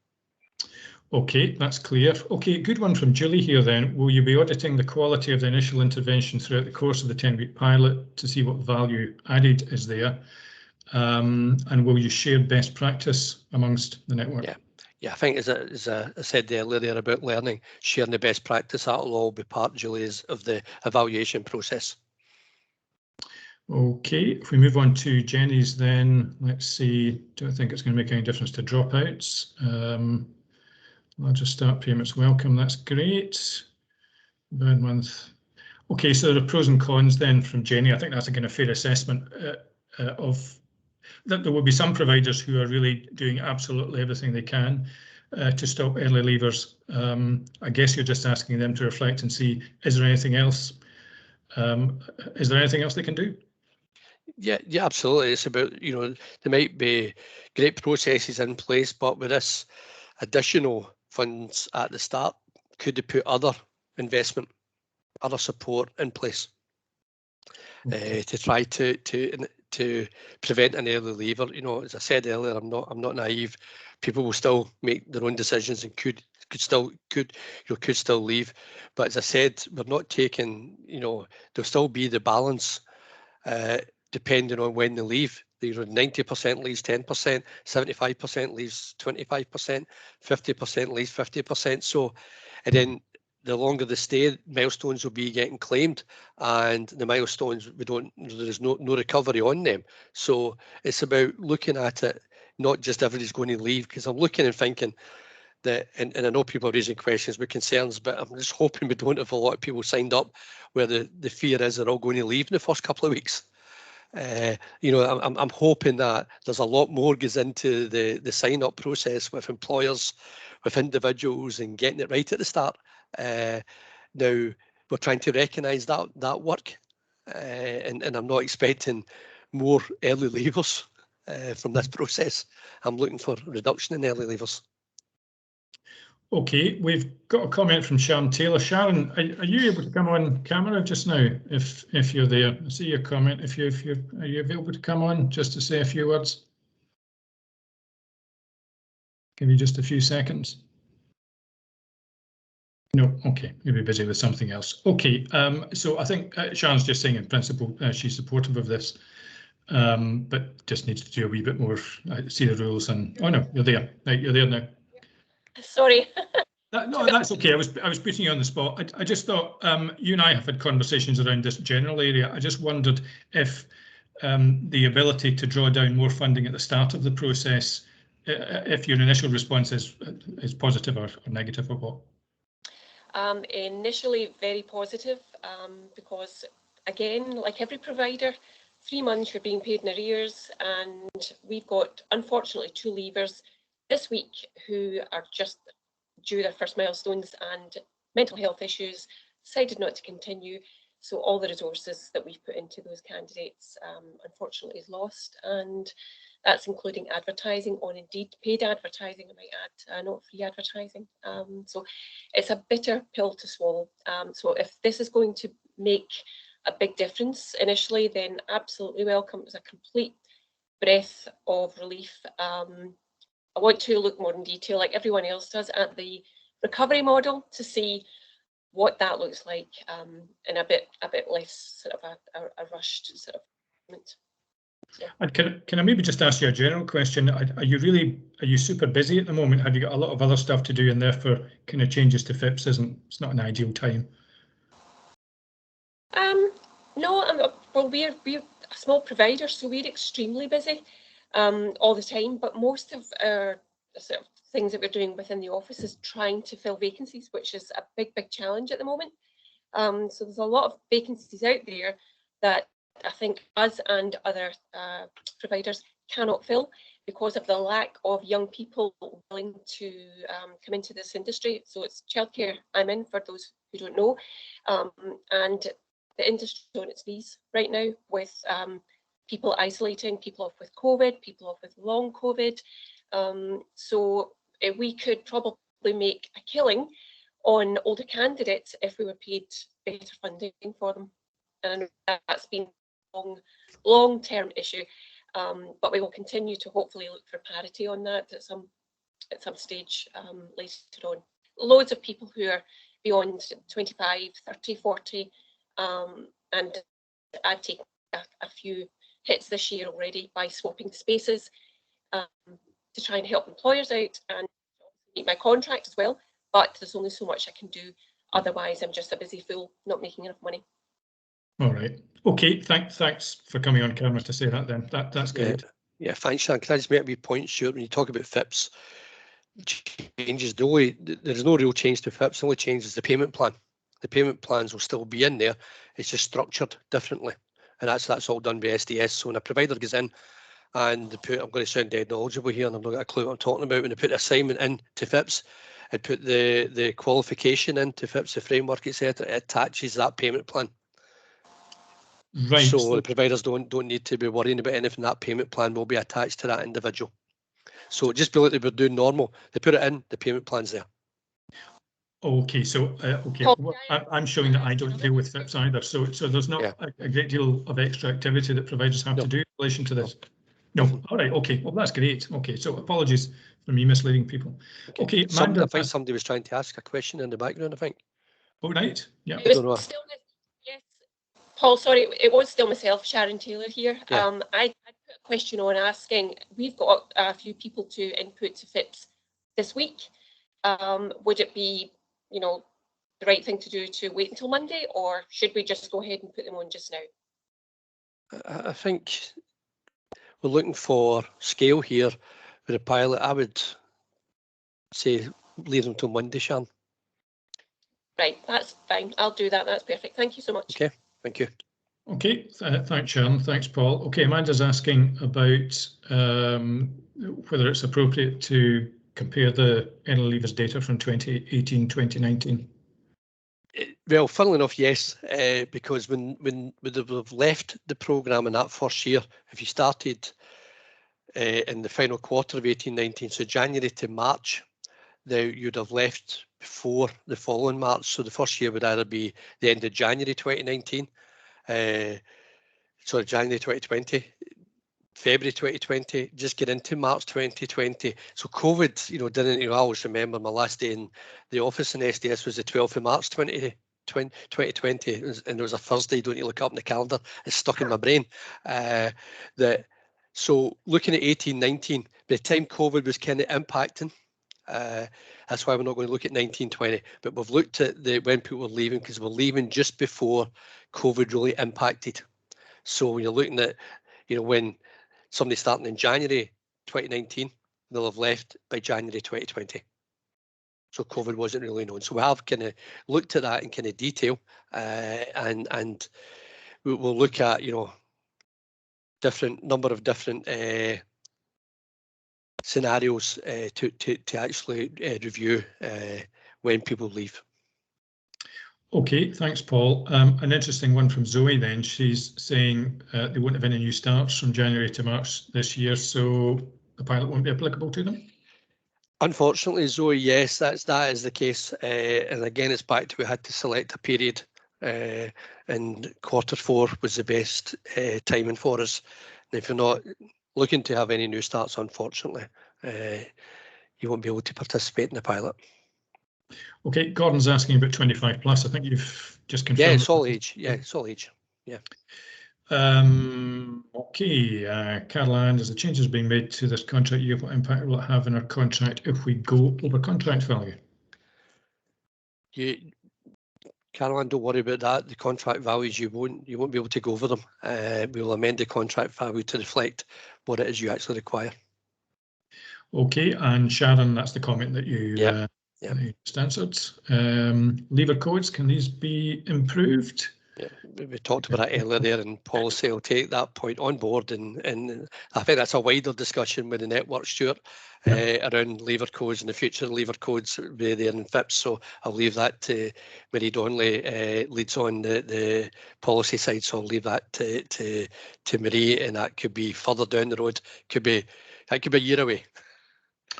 Okay, that's clear. Okay, good one from Julie here then. Will you be auditing the quality of the initial intervention throughout the course of the 10-week pilot to see what value added is there? And will you share best practice amongst the network? Yeah, I think as I said earlier there about learning, sharing the best practice, that will all be part, Julie, of the evaluation process. Okay, if we move on to Jenny's then, let's see, do I think it's going to make any difference to dropouts? Larger start payments welcome, that's great. Bad month. Okay, so there are pros and cons then from Jenny. I think that's a kind of fair assessment of that there will be some providers who are really doing absolutely everything they can to stop early leavers. I guess you're just asking them to reflect and see, is there anything else? Is there anything else they can do? Yeah, absolutely. It's about, there might be great processes in place, but with this additional funds at the start, could they put other investment, other support in place to try to prevent an early leaver? As I said earlier, I'm not naive. People will still make their own decisions and could still leave. But as I said, we're not taking, there'll still be the balance depending on when they leave. 90% leaves 10%, 75% leaves 25%, 50% leaves 50%. So, and then the longer they stay, milestones will be getting claimed, and the milestones there's no recovery on them. So it's about looking at it, not just everybody's going to leave, because I'm looking and thinking that, and I know people are raising questions with concerns, but I'm just hoping we don't have a lot of people signed up where the fear is they're all going to leave in the first couple of weeks. I'm hoping that there's a lot more goes into the sign-up process with employers, with individuals, and getting it right at the start. Now we're trying to recognise that work, and I'm not expecting more early leavers from this process. I'm looking for reduction in early leavers. Okay, we've got a comment from Sharon Taylor. Sharon, are you able to come on camera just now? If you're there, I see your comment. Are you available to come on just to say a few words? Give you just a few seconds. No, okay, you'll be busy with something else. Okay, so I think Sharon's just saying in principle she's supportive of this, but just needs to do a wee bit more, see the rules and, oh no, you're there. Right, you're there now. Sorry. No, that's okay. I was putting you on the spot. I just thought you and I have had conversations around this general area. I just wondered if the ability to draw down more funding at the start of the process, if your initial response is positive or negative or what? Initially very positive, because again, like every provider, 3 months you're being paid in arrears, and we've got unfortunately 2 leavers this week who are just due their first milestones and mental health issues, decided not to continue. So all the resources that we've put into those candidates unfortunately is lost, and that's including advertising on Indeed, paid advertising, I might add, not free advertising. So it's a bitter pill to swallow. So if this is going to make a big difference initially, then absolutely welcome. It's a complete breath of relief. I want to look more in detail, like everyone else does, at the recovery model to see what that looks like in a bit less sort of a rushed sort of moment. Yeah. And can I maybe just ask you a general question? Are you super busy at the moment? Have you got a lot of other stuff to do, and therefore kind of changes to FIPS it's not an ideal time? No, well, we're a small provider, so we're extremely busy. all the time, but most of our sort of things that we're doing within the office is trying to fill vacancies, which is a big challenge at the moment. So there's a lot of vacancies out there that I think us and other providers cannot fill because of the lack of young people willing to come into this industry. So it's childcare I'm in, for those who don't know, and the industry is on its knees right now with people isolating, people off with COVID, people off with long COVID. So we could probably make a killing on older candidates if we were paid better funding for them. And that's been a long-term issue, but we will continue to hopefully look for parity on that at some stage later on. Loads of people who are beyond 25, 30, 40, and I've taken a few hits this year already by swapping spaces to try and help employers out and meet my contract as well. But there's only so much I can do. Otherwise, I'm just a busy fool, not making enough money. All right. Okay. Thanks for coming on camera to say that. Then that's great. Yeah. Thanks, Sean. Can I just make a wee point, Stuart? When you talk about FIPS changes, there's no real change to FIPS. The only change is the payment plan. The payment plans will still be in there. It's just structured differently, and that's all done by SDS. So when a provider goes in and they put, I'm going to sound dead knowledgeable here, and I've not got a clue what I'm talking about. When they put the assignment in to FIPS, it put the qualification into FIPS, the framework, etc. It attaches that payment plan. Right. So the providers don't need to be worrying about anything. That payment plan will be attached to that individual. So just be like they were doing normal. They put it in, the payment plan's there. Okay, so well, I'm showing that I don't deal with FIPS either, so there's not a great deal of extra activity that providers have to do in relation to this. No. All right. Okay. Well, that's great. Okay. So apologies for me misleading people. Okay. Amanda, I think somebody was trying to ask a question in the background, I think. Oh, right. Yeah. It was still, yes, Paul, sorry, it was still myself, Sharon Taylor here. Yeah. I put a question on asking, we've got a few people to input to FIPS this week. Would it be, the right thing to do to wait until Monday, or should we just go ahead and put them on just now? I think we're looking for scale here with a pilot. I would say leave them till Monday, Sharon. Right, that's fine. I'll do that. That's perfect. Thank you so much. Okay, thank you. Okay, thanks, Sharon. Thanks, Paul. Okay, Amanda's asking about whether it's appropriate to compare the NL leavers data from 2018-2019. Well, funnily enough, yes, because when they've left the programme in that first year, if you started in the final quarter of 18-19, so January to March, you'd have left before the following March. So the first year would either be the end of January 2019, sorry, January 2020, February 2020, just get into March 2020. So COVID, didn't, I always remember my last day in the office in SDS was the 12th of March 2020, and it was a Thursday. Don't you look up in the calendar? It's stuck in my brain. So looking at 18-19, by the time COVID was kind of impacting, that's why we're not going to look at 19-20, but we've looked at when people were leaving, because we're leaving just before COVID really impacted. So when you're looking at, when somebody starting in January 2019, they'll have left by January 2020. So COVID wasn't really known. So we have kind of looked at that in kind of detail, and we'll look at, number of different scenarios to actually review when people leave. Okay, thanks, Paul. An interesting one from Zoe then. She's saying they won't have any new starts from January to March this year, so the pilot won't be applicable to them? Unfortunately, Zoe, yes, that is the case. And again, it's back to we had to select a period, and Q4 was the best timing for us. And if you're not looking to have any new starts, unfortunately, you won't be able to participate in the pilot. Okay, Gordon's asking about 25 plus. I think you've just confirmed. Yeah, it's all age. Yeah, it's all age. Yeah. Okay, Caroline, as the changes being made to this contract year, what impact will it have on our contract if we go over contract value? Caroline, don't worry about that. The contract values, you won't be able to go over them. We'll amend the contract value to reflect what it is you actually require. Okay, and Sharon, that's the comment that you just answered. Lever codes, can these be improved? Yeah, we talked about that earlier there, and policy will take that point on board, and I think that's a wider discussion with the network, Stuart, around lever codes and the future lever codes will be there in FIPS. So I'll leave that to Mary Donnelly, leads on the policy side. So I'll leave that to Marie, and that could be further down the road. That could be a year away.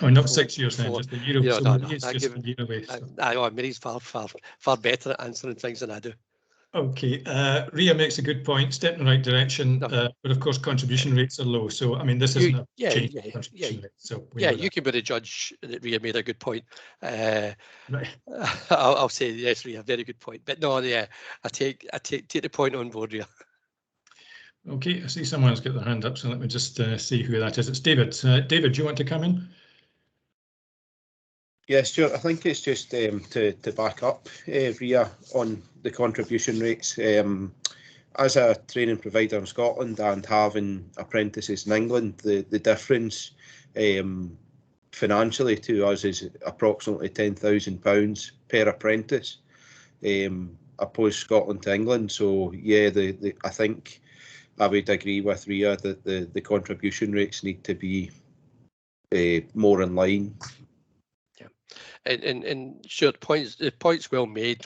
Oh, not 6 years then, just a year away. So Marie's just a year away. So. Marie's far better at answering things than I do. Okay, Ria makes a good point, step in the right direction, but of course contribution rates are low. So I mean, this isn't a change in contribution rate. So you can be the judge that Ria made a good point. Right. I'll say yes, Ria, very good point. But no, yeah, I take the point on board, Ria. Okay, I see someone's got their hand up, so let me just see who that is. It's David. David, do you want to come in? Yeah, Stuart, I think it's just to back up Ria on the contribution rates. As a training provider in Scotland and having apprentices in England, the difference financially to us is approximately £10,000 per apprentice, opposed Scotland to England. So yeah, I think I would agree with Ria that the contribution rates need to be more in line. And sure, the point's well made.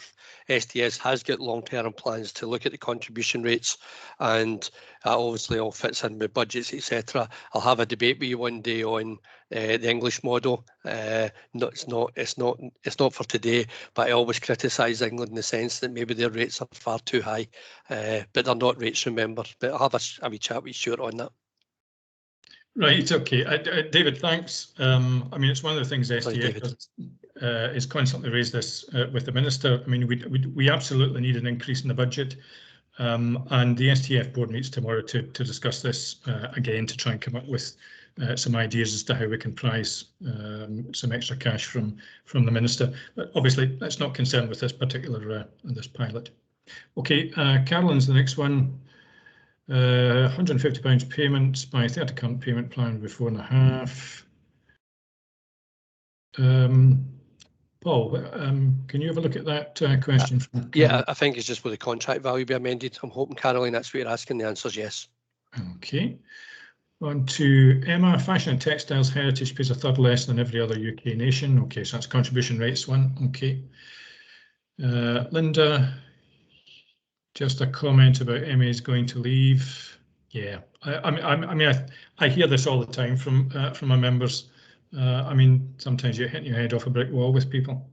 STS has got long-term plans to look at the contribution rates, and that obviously all fits in with budgets, etc. I'll have a debate with you one day on the English model. It's not for today, but I always criticise England in the sense that maybe their rates are far too high, but they're not rates, remember. But I'll have a wee chat with you, Stuart, on that. Right, okay. David, thanks. I mean, it's one of the things STF does, is constantly raise this with the Minister. I mean, we absolutely need an increase in the budget, and the STF board meets tomorrow to discuss this again, to try and come up with some ideas as to how we can prize some extra cash from the Minister. But obviously, that's not concerned with this particular this pilot. Okay, Carolyn's the next one. £150 payments by 30 current payment plan with 4.5. Paul, can you have a look at that question? Yeah, I think it's just with the contract value be amended. I'm hoping, Caroline, that's what you're asking. The answer is yes. Okay. On to Emma. Fashion and textiles heritage pays a third less than every other UK nation. Okay, so that's contribution rates one. Okay. Linda. Just a comment about Emmy's going to leave. Yeah, I mean, I hear this all the time from my members. I mean, sometimes you're hitting your head off a brick wall with people.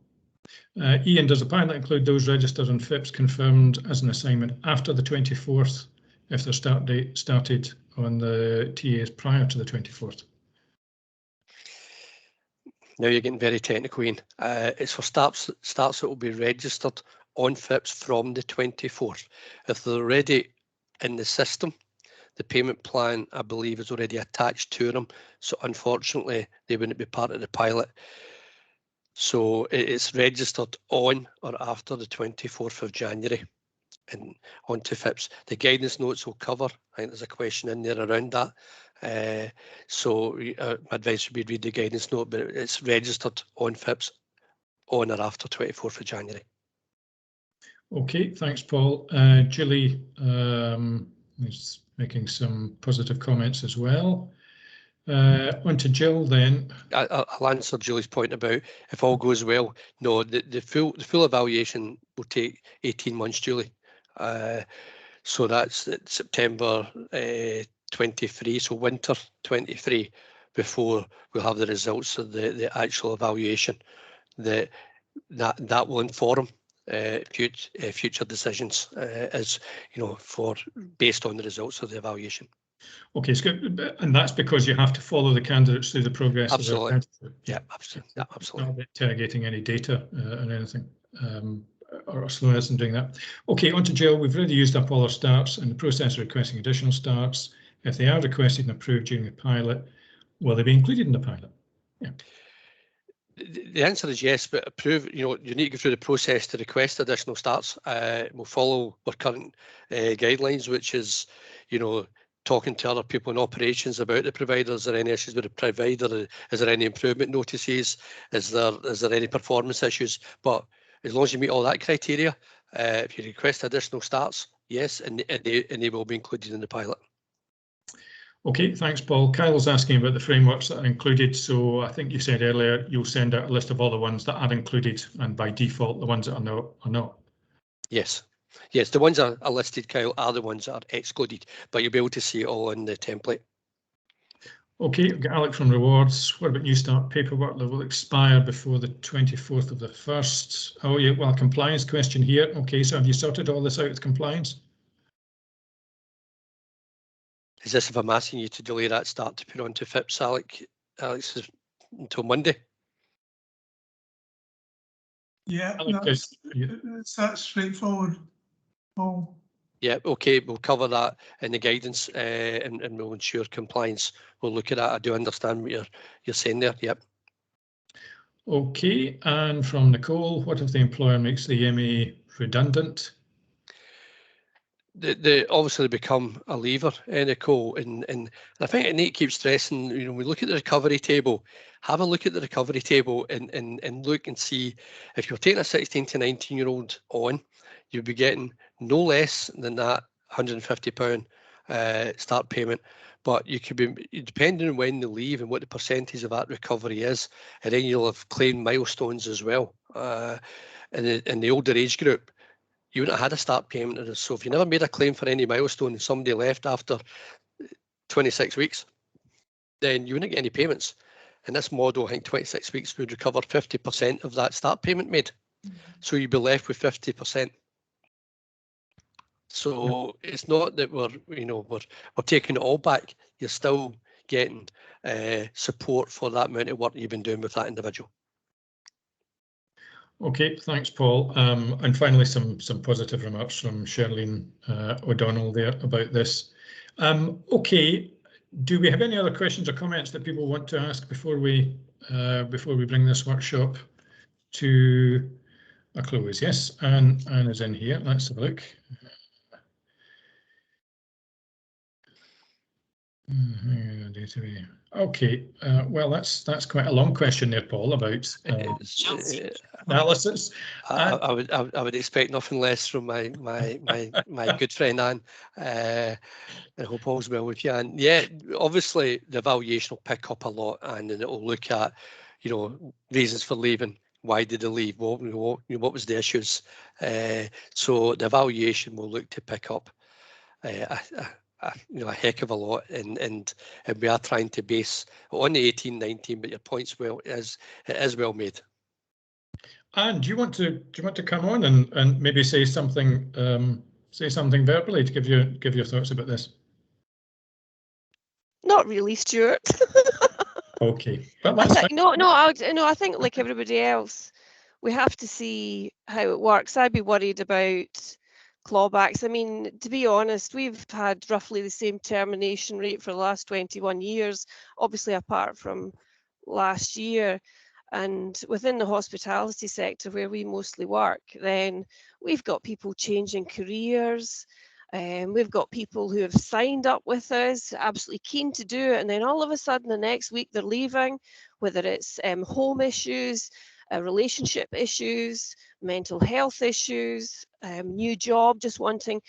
Ian, does the pilot include those registered on FIPS confirmed as an assignment after the 24th, if their start date started on the TAs prior to the 24th? Now you're getting very technical, Ian. It's for starts that will be registered on FIPS from the 24th. If they're already in the system, the payment plan, I believe, is already attached to them. So unfortunately, they wouldn't be part of the pilot. So it's registered on or after the 24th of January and onto FIPS. The guidance notes will cover, I think there's a question in there around that. So my advice would be read the guidance note, but it's registered on FIPS on or after 24th of January. Okay, thanks, Paul. Julie is making some positive comments as well. On to Jill then. I'll answer Julie's point about if all goes well. No, the full evaluation will take 18 months, Julie. So that's September 23, so winter 23, before we'll have the results of the actual evaluation. That will inform future decisions, as you know, based on the results of the evaluation. Okay, it's good, and that's because you have to follow the candidates through the progress. Absolutely. Of their yeah, absolutely. Yeah, absolutely. Not interrogating any data and anything, or slowness in doing that. Okay, on to Jill. We've already used up all our starts and the process of requesting additional starts. If they are requested and approved during the pilot, will they be included in the pilot? Yeah. The answer is yes, but you need to go through the process to request additional starts. We'll follow our current guidelines, which is, talking to other people in operations about the provider. Is there any issues with the provider? Is there any improvement notices? Is there any performance issues? But as long as you meet all that criteria, if you request additional starts, yes, and they will be included in the pilot. Okay, thanks, Paul. Kyle's asking about the frameworks that are included. So I think you said earlier you'll send out a list of all the ones that are included, and by default, the ones that are not. Yes. Yes, the ones that are listed, Kyle, are the ones that are excluded, but you'll be able to see it all in the template. Okay, we've got Alec from Rewards. What about New Start paperwork that will expire before the 24th of the 1st? Oh, yeah, well, compliance question here. Okay, so have you sorted all this out with compliance? Is this if I'm asking you to delay that start to put onto FIPS, Alex, until Monday? Yeah, Alex, it's that straightforward. Oh. Yeah, okay, we'll cover that in the guidance and we'll ensure compliance. We'll look at that. I do understand what you're saying there. Yep. Okay, and from Nicole, what if the employer makes the MA redundant? They obviously become a lever, Nicole, and I think Nate keeps stressing, we look at the recovery table, have a look at the recovery table and look and see if you're taking a 16 to 19-year-old on, you'll be getting no less than that £150 start payment, but you could be, depending on when they leave and what the percentage of that recovery is, and then you'll have claimed milestones as well. In the older age group, you wouldn't have had a start payment. So if you never made a claim for any milestone and somebody left after 26 weeks, then you wouldn't get any payments. In this model, I think 26 weeks would recover 50% of that start payment made. So you'd be left with 50%. So it's not that we're taking it all back. You're still getting support for that amount of work you've been doing with that individual. Okay, thanks, Paul. And finally, some positive remarks from Shirlene O'Donnell there about this. Okay, do we have any other questions or comments that people want to ask before we bring this workshop to a close? Yes, Anne is in here. Let's have a look. Okay, well, that's quite a long question there, Paul, about analysis. I would expect nothing less from my good friend Anne. I hope all's well with you. And yeah, obviously the evaluation will pick up a lot, and then it will look at reasons for leaving. Why did they leave? What was the issues? So the evaluation will look to pick up a heck of a lot, and we are trying to base on the 18-19, but your point's it is well made. And do you want to come on and maybe say something verbally to give your thoughts about this? Not really, Stuart. Okay, but that's fine. No, I think like everybody else, we have to see how it works. I'd be worried about clawbacks. I mean, to be honest, we've had roughly the same termination rate for the last 21 years, obviously apart from last year. And within the hospitality sector where we mostly work, then we've got people changing careers. We've got people who have signed up with us, absolutely keen to do it, and then all of a sudden the next week they're leaving, whether it's home issues, relationship issues, mental health issues, new job, just wanting.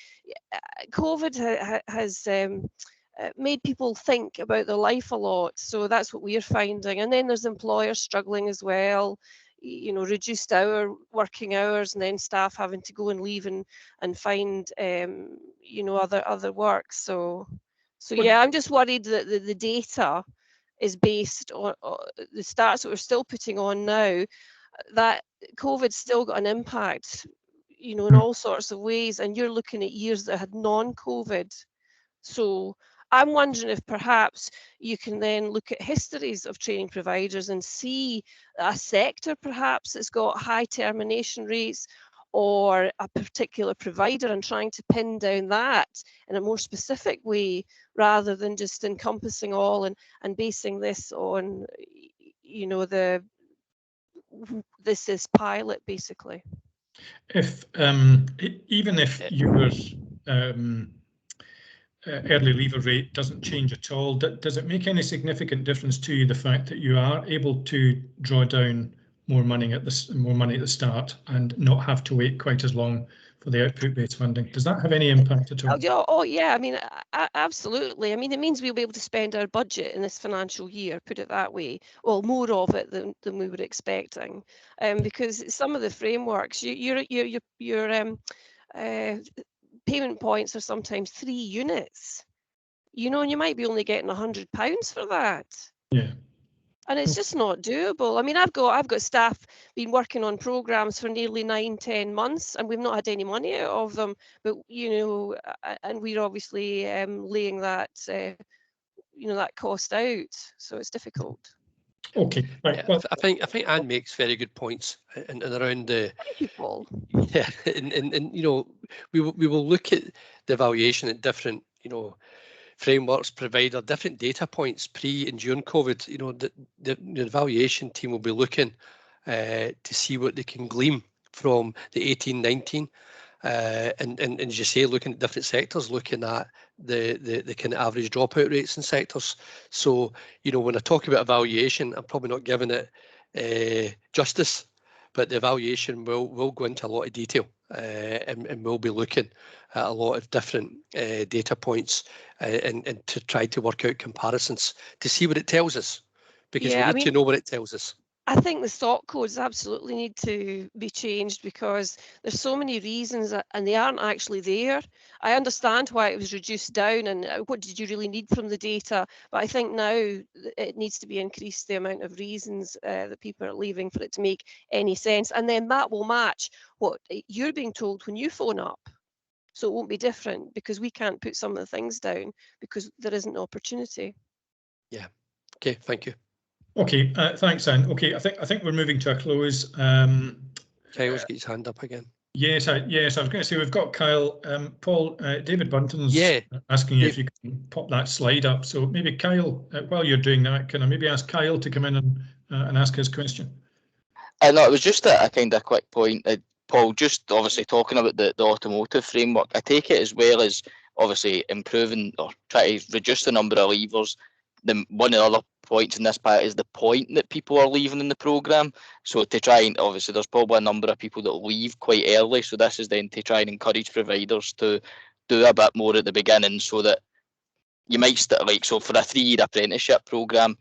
COVID has made people think about their life a lot, so that's what we're finding. And then there's employers struggling as well, reduced working hours, and then staff having to go and leave and find other work. So yeah, I'm just worried that the data is based on the stats that we're still putting on now, that COVID's still got an impact, in all sorts of ways, and you're looking at years that had non-COVID. So I'm wondering if perhaps you can then look at histories of training providers and see a sector perhaps that's got high termination rates, or a particular provider, and trying to pin down that in a more specific way rather than just encompassing all and basing this on, the this is pilot, basically. If even if your early leaver rate doesn't change at all, does it make any significant difference to you the fact that you are able to draw down more money at the start and not have to wait quite as long for the output-based funding? Does that have any impact at all? Oh yeah, I mean, absolutely. I mean, it means we'll be able to spend our budget in this financial year, put it that way. Well, more of it than we were expecting, because some of the frameworks, your payment points are sometimes 3 units. You know, and you might be only getting £100 for that. Yeah. And it's just not doable. I mean, I've got staff been working on programs for nearly 9-10 months, and we've not had any money out of them. But you know, and we're obviously laying that that cost out, so it's difficult. Okay, right. Yeah, Well, I think Anne makes very good points and around the. Thank you, Paul. Yeah, and you know, we will look at the evaluation at different frameworks, provider, different data points pre and during COVID. You know, the evaluation team will be looking to see what they can glean from the 18-19, and as you say, looking at different sectors, looking at the kind of average dropout rates in sectors. So you know, when I talk about evaluation, I'm probably not giving it justice, but the evaluation will go into a lot of detail, and we'll be looking at a lot of different data points and to try to work out comparisons to see what it tells us, because we need to know what it tells us. I think the stock codes absolutely need to be changed, because there's so many reasons and they aren't actually there. I understand why it was reduced down and what did you really need from the data, but I think now it needs to be increased, the amount of reasons that people are leaving, for it to make any sense. And then that will match what you're being told when you phone up. So it won't be different, because we can't put some of the things down because there isn't opportunity. Yeah. Okay, thank you. Okay, thanks, Anne. Okay, I think we're moving to a close. Kyle's got his hand up again. Yes, I was going to say we've got Kyle. Paul, David Bunton's asking you if you can pop that slide up. So maybe Kyle, while you're doing that, can I maybe ask Kyle to come in and ask his question? No, it was just a kind of quick point. Paul, just obviously talking about the automotive framework, I take it as well as obviously improving or try to reduce the number of leavers. One of the other points in this part is the point that people are leaving in the programme. So to try and, obviously there's probably a number of people that leave quite early. So this is then to try and encourage providers to do a bit more at the beginning, so that you might start, like, so for a 3-year apprenticeship programme,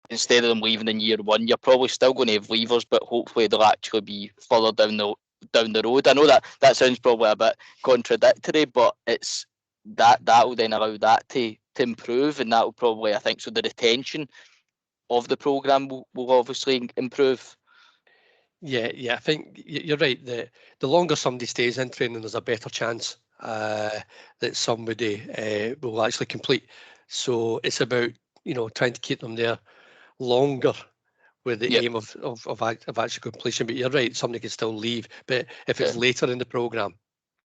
instead of them leaving in year 1, you're probably still going to have leavers, but hopefully they'll actually be further down the road. I know that sounds probably a bit contradictory, but it's that will then allow that to improve, and that will probably, I think, so the retention of the programme will obviously improve. Yeah, I think you're right. The longer somebody stays in training, there's a better chance that somebody will actually complete. So it's about trying to keep them there longer with the aim of actual completion. But you're right, somebody can still leave, but if it's later in the programme.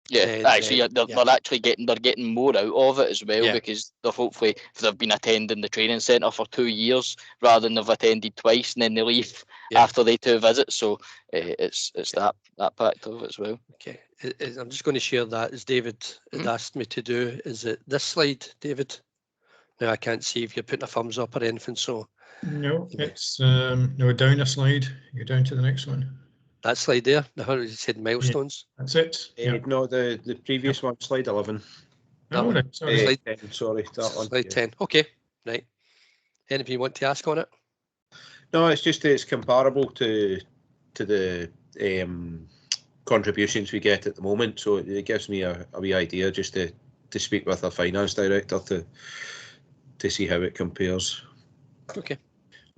Yeah, actually, they're actually getting more out of it as well, because they're hopefully, if they've been attending the training centre for 2 years rather than they've attended twice and then they leave after they 2 visits. So it's that part of it as well. Okay, I'm just going to share that as David had asked me to do. Is it this slide, David? No, I can't see if you're putting a thumbs up or anything. So no, it's no, down a slide. Go down to the next one. That slide there, you said milestones. Yeah, that's it. No, the previous one, slide 11. No, right, sorry. Slide 10, sorry, that one. Slide 10. Okay, right. Anything you want to ask on it? No, it's just it's comparable to the contributions we get at the moment. So it gives me a wee idea just to speak with our finance director to see how it compares. Okay.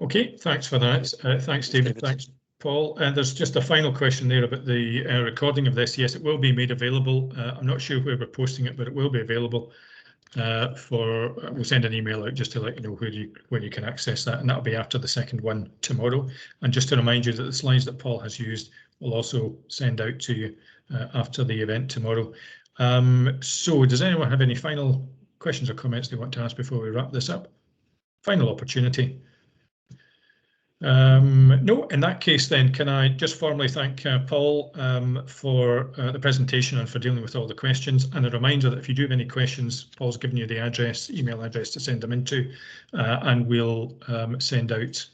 Okay, thanks for that. Thanks, David. Thanks, Paul. There's just a final question there about the recording of this. Yes, it will be made available. I'm not sure where we're posting it, but it will be available we'll send an email out just to let you know where you can access that, and that'll be after the second one tomorrow. And just to remind you that the slides that Paul has used will also send out to you after the event tomorrow. So does anyone have any final questions or comments they want to ask before we wrap this up? Final opportunity. No, in that case then, can I just formally thank Paul for the presentation and for dealing with all the questions, and a reminder that if you do have any questions, Paul's given you the email address to send them into, and we'll send out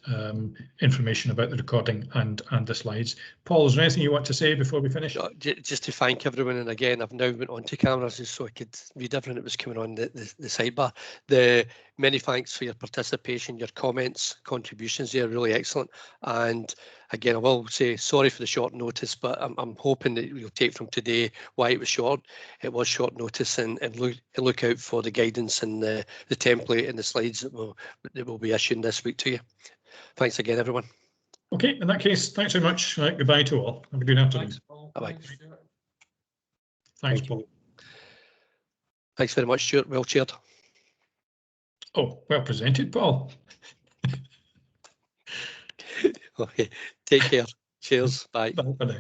information about the recording and the slides. Paul, is there anything you want to say before we finish? Just to thank everyone, and again, I've now went onto cameras just so I could read everything that was coming on the sidebar. Many thanks for your participation, your comments, contributions. They're really excellent. And again, I will say sorry for the short notice, but I'm hoping that you'll take from today why it was short. It was short notice, and look out for the guidance and the template and the slides that will be issued this week to you. Thanks again, everyone. Okay, in that case, thanks very much. Goodbye to all. Have a good afternoon. Thanks, Paul. Bye-bye. Thanks, Paul. Thanks very much, Stuart. Well chaired. Oh, well presented, Paul. Okay, take care. Cheers. Bye. Bye for now.